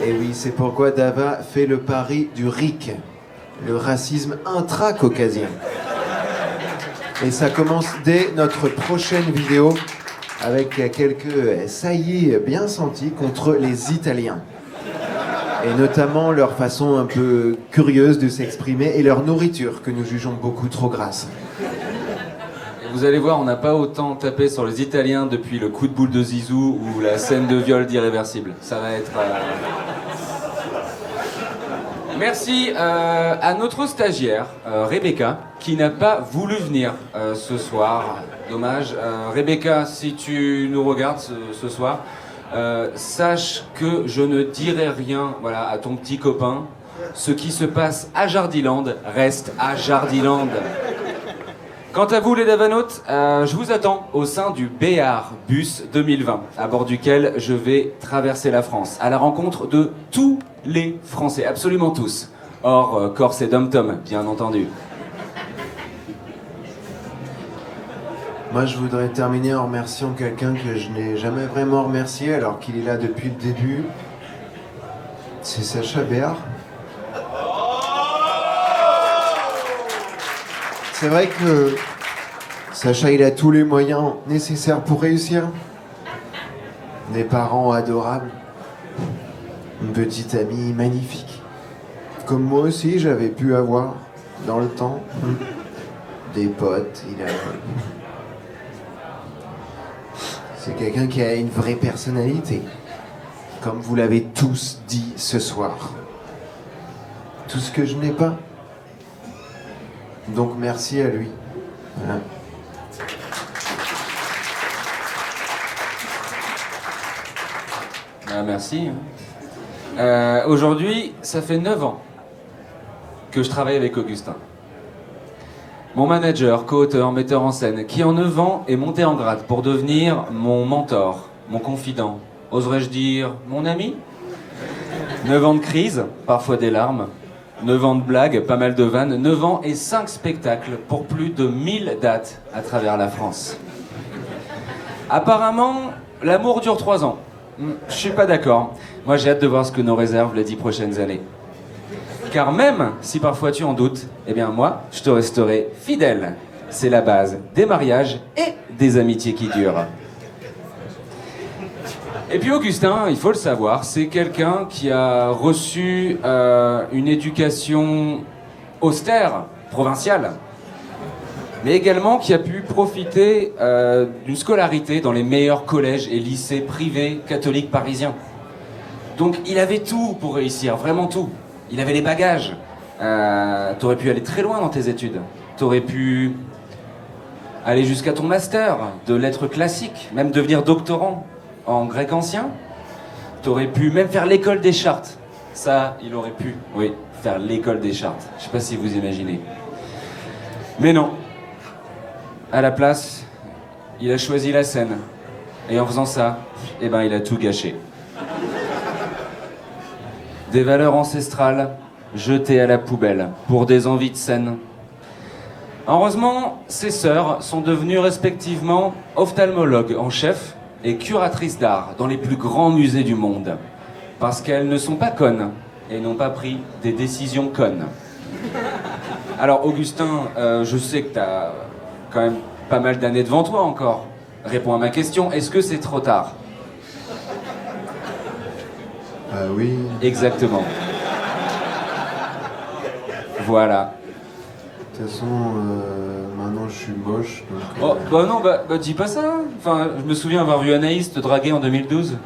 Et oui, c'est pourquoi Dava fait le pari du RIC, le racisme intra-caucasien. Et ça commence dès notre prochaine vidéo avec quelques saillies bien senties contre les Italiens. Et notamment leur façon un peu curieuse de s'exprimer et leur nourriture que nous jugeons beaucoup trop grasse. Vous allez voir, on n'a pas autant tapé sur les Italiens depuis le coup de boule de Zizou ou la scène de viol d'Irréversible. Ça va être... Merci à notre stagiaire, Rebecca, qui n'a pas voulu venir ce soir. Dommage. Rebecca, si tu nous regardes ce soir, sache que je ne dirai rien, voilà, à ton petit copain. Ce qui se passe à Jardiland reste à Jardiland. Quant à vous les Davanotes, je vous attends au sein du Béar Bus 2020, à bord duquel je vais traverser la France, à la rencontre de tous les Français, absolument tous, hors Corse et Dom-Tom, bien entendu. Moi, je voudrais terminer en remerciant quelqu'un que je n'ai jamais vraiment remercié, alors qu'il est là depuis le début. C'est Sacha Béard. C'est vrai que Sacha, il a tous les moyens nécessaires pour réussir. Des parents adorables. Une petite amie magnifique. Comme moi aussi, j'avais pu avoir dans le temps. Des potes, il a... C'est quelqu'un qui a une vraie personnalité. Comme vous l'avez tous dit ce soir. Tout ce que je n'ai pas. Donc merci à lui. Voilà. Merci. Aujourd'hui, ça fait 9 ans que je travaille avec Augustin. Mon manager, co-auteur, metteur en scène, qui en 9 ans est monté en grade pour devenir mon mentor, mon confident, oserais-je dire mon ami? 9 ans de crise, parfois des larmes, 9 ans de blagues, pas mal de vannes, 9 ans et 5 spectacles pour plus de 1000 dates à travers la France. Apparemment, l'amour dure 3 ans. Je suis pas d'accord. Moi, j'ai hâte de voir ce que nous réservent les 10 prochaines années. Car même si parfois tu en doutes, eh bien moi, je te resterai fidèle. C'est la base des mariages et des amitiés qui durent. Et puis Augustin, il faut le savoir, c'est quelqu'un qui a reçu une éducation austère, provinciale, mais également qui a pu profiter d'une scolarité dans les meilleurs collèges et lycées privés catholiques parisiens. Donc il avait tout pour réussir, vraiment tout. Il avait les bagages. T'aurais pu aller très loin dans tes études. T'aurais pu aller jusqu'à ton master de lettres classiques, même devenir doctorant en grec ancien. T'aurais pu même faire l'école des chartes. Ça, il aurait pu, oui, faire l'école des chartes. Je sais pas si vous imaginez. Mais non. À la place, il a choisi la scène. Et en faisant ça, eh ben, il a tout gâché. Des valeurs ancestrales jetées à la poubelle pour des envies de scène. Heureusement, ses sœurs sont devenues respectivement ophtalmologues en chef et curatrices d'art dans les plus grands musées du monde. Parce qu'elles ne sont pas connes et n'ont pas pris des décisions connes. Alors Augustin, je sais que t'as quand même pas mal d'années devant toi encore. Réponds à ma question, est-ce que c'est trop tard ? Oui. Exactement. Voilà. De toute façon, maintenant je suis moche. Donc, oh, bah non, bah dis pas ça. Enfin, je me souviens avoir vu Anaïs te draguer en 2012.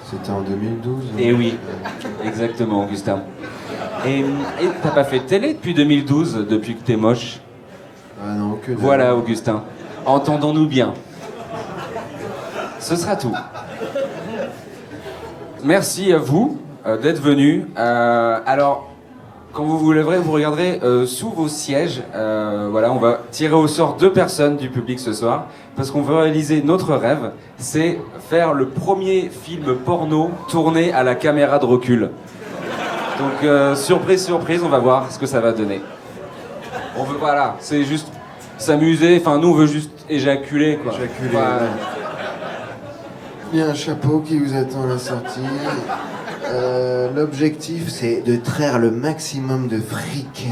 C'était en 2012. Eh oui, exactement, Augustin. Et t'as pas fait de télé depuis 2012, depuis que t'es moche? Ah non, que dalle. Voilà, Augustin. Entendons-nous bien. Ce sera tout. Merci à vous. d'être venus. Alors, quand vous vous lèverez, vous regarderez sous vos sièges. Voilà, on va tirer au sort 2 personnes du public ce soir, parce qu'on veut réaliser notre rêve, c'est faire le premier film porno tourné à la caméra de recul. Donc, surprise, surprise, on va voir ce que ça va donner. On veut, voilà, c'est juste s'amuser, enfin nous on veut juste éjaculer, quoi. Éjaculer, Voilà. Il y a un chapeau qui vous attend à la sortie. L'objectif, c'est de traire le maximum de fric.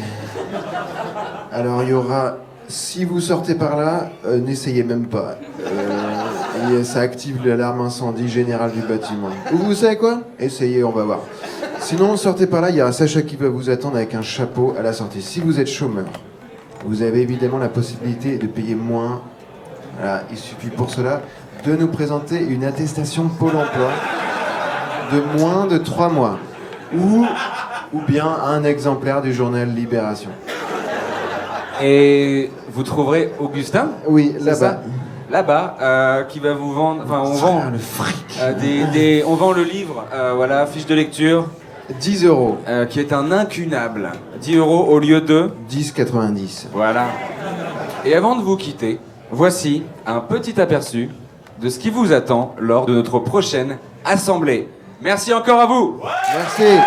Alors, il y aura... Si vous sortez par là, n'essayez même pas. Et ça active l'alarme incendie générale du bâtiment. Ou vous savez quoi? Essayez, on va voir. Sinon, sortez par là, il y a Sacha qui va vous attendre avec un chapeau à la sortie. Si vous êtes chômeur, vous avez évidemment la possibilité de payer moins. Voilà, il suffit pour cela de nous présenter une attestation Pôle emploi de moins de 3 mois. Ou bien un exemplaire du journal Libération. Et vous trouverez Augustin? Oui, c'est là-bas. ça Là-bas, qui va vous vendre... Enfin, on vend... le fric. On vend le livre, voilà, fiche de lecture. 10 euros. Qui est un incunable. 10 euros au lieu de... 10,90. Voilà. Et avant de vous quitter, voici un petit aperçu de ce qui vous attend lors de notre prochaine assemblée. Merci encore à vous. Merci.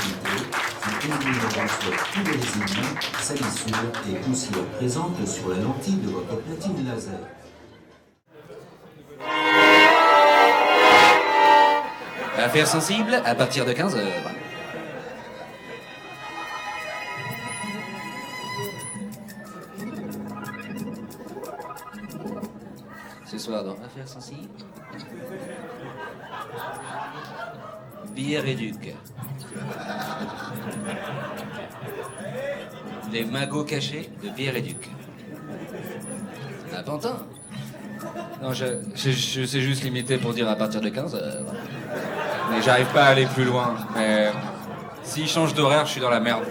sécurité, qui éliminer ensuite tous les résidus, salissures et poussières présentes sur la lentille de votre platine laser. Affaires sensibles à partir de 15h. Ce soir dans Affaires sensibles. Bière et Duc. Les magots cachés de Pierre et Duc. À Pantin. Non, je sais juste limiter pour dire à partir de 15h. Mais j'arrive pas à aller plus loin. Mais s'il change d'horaire, je suis dans la merde.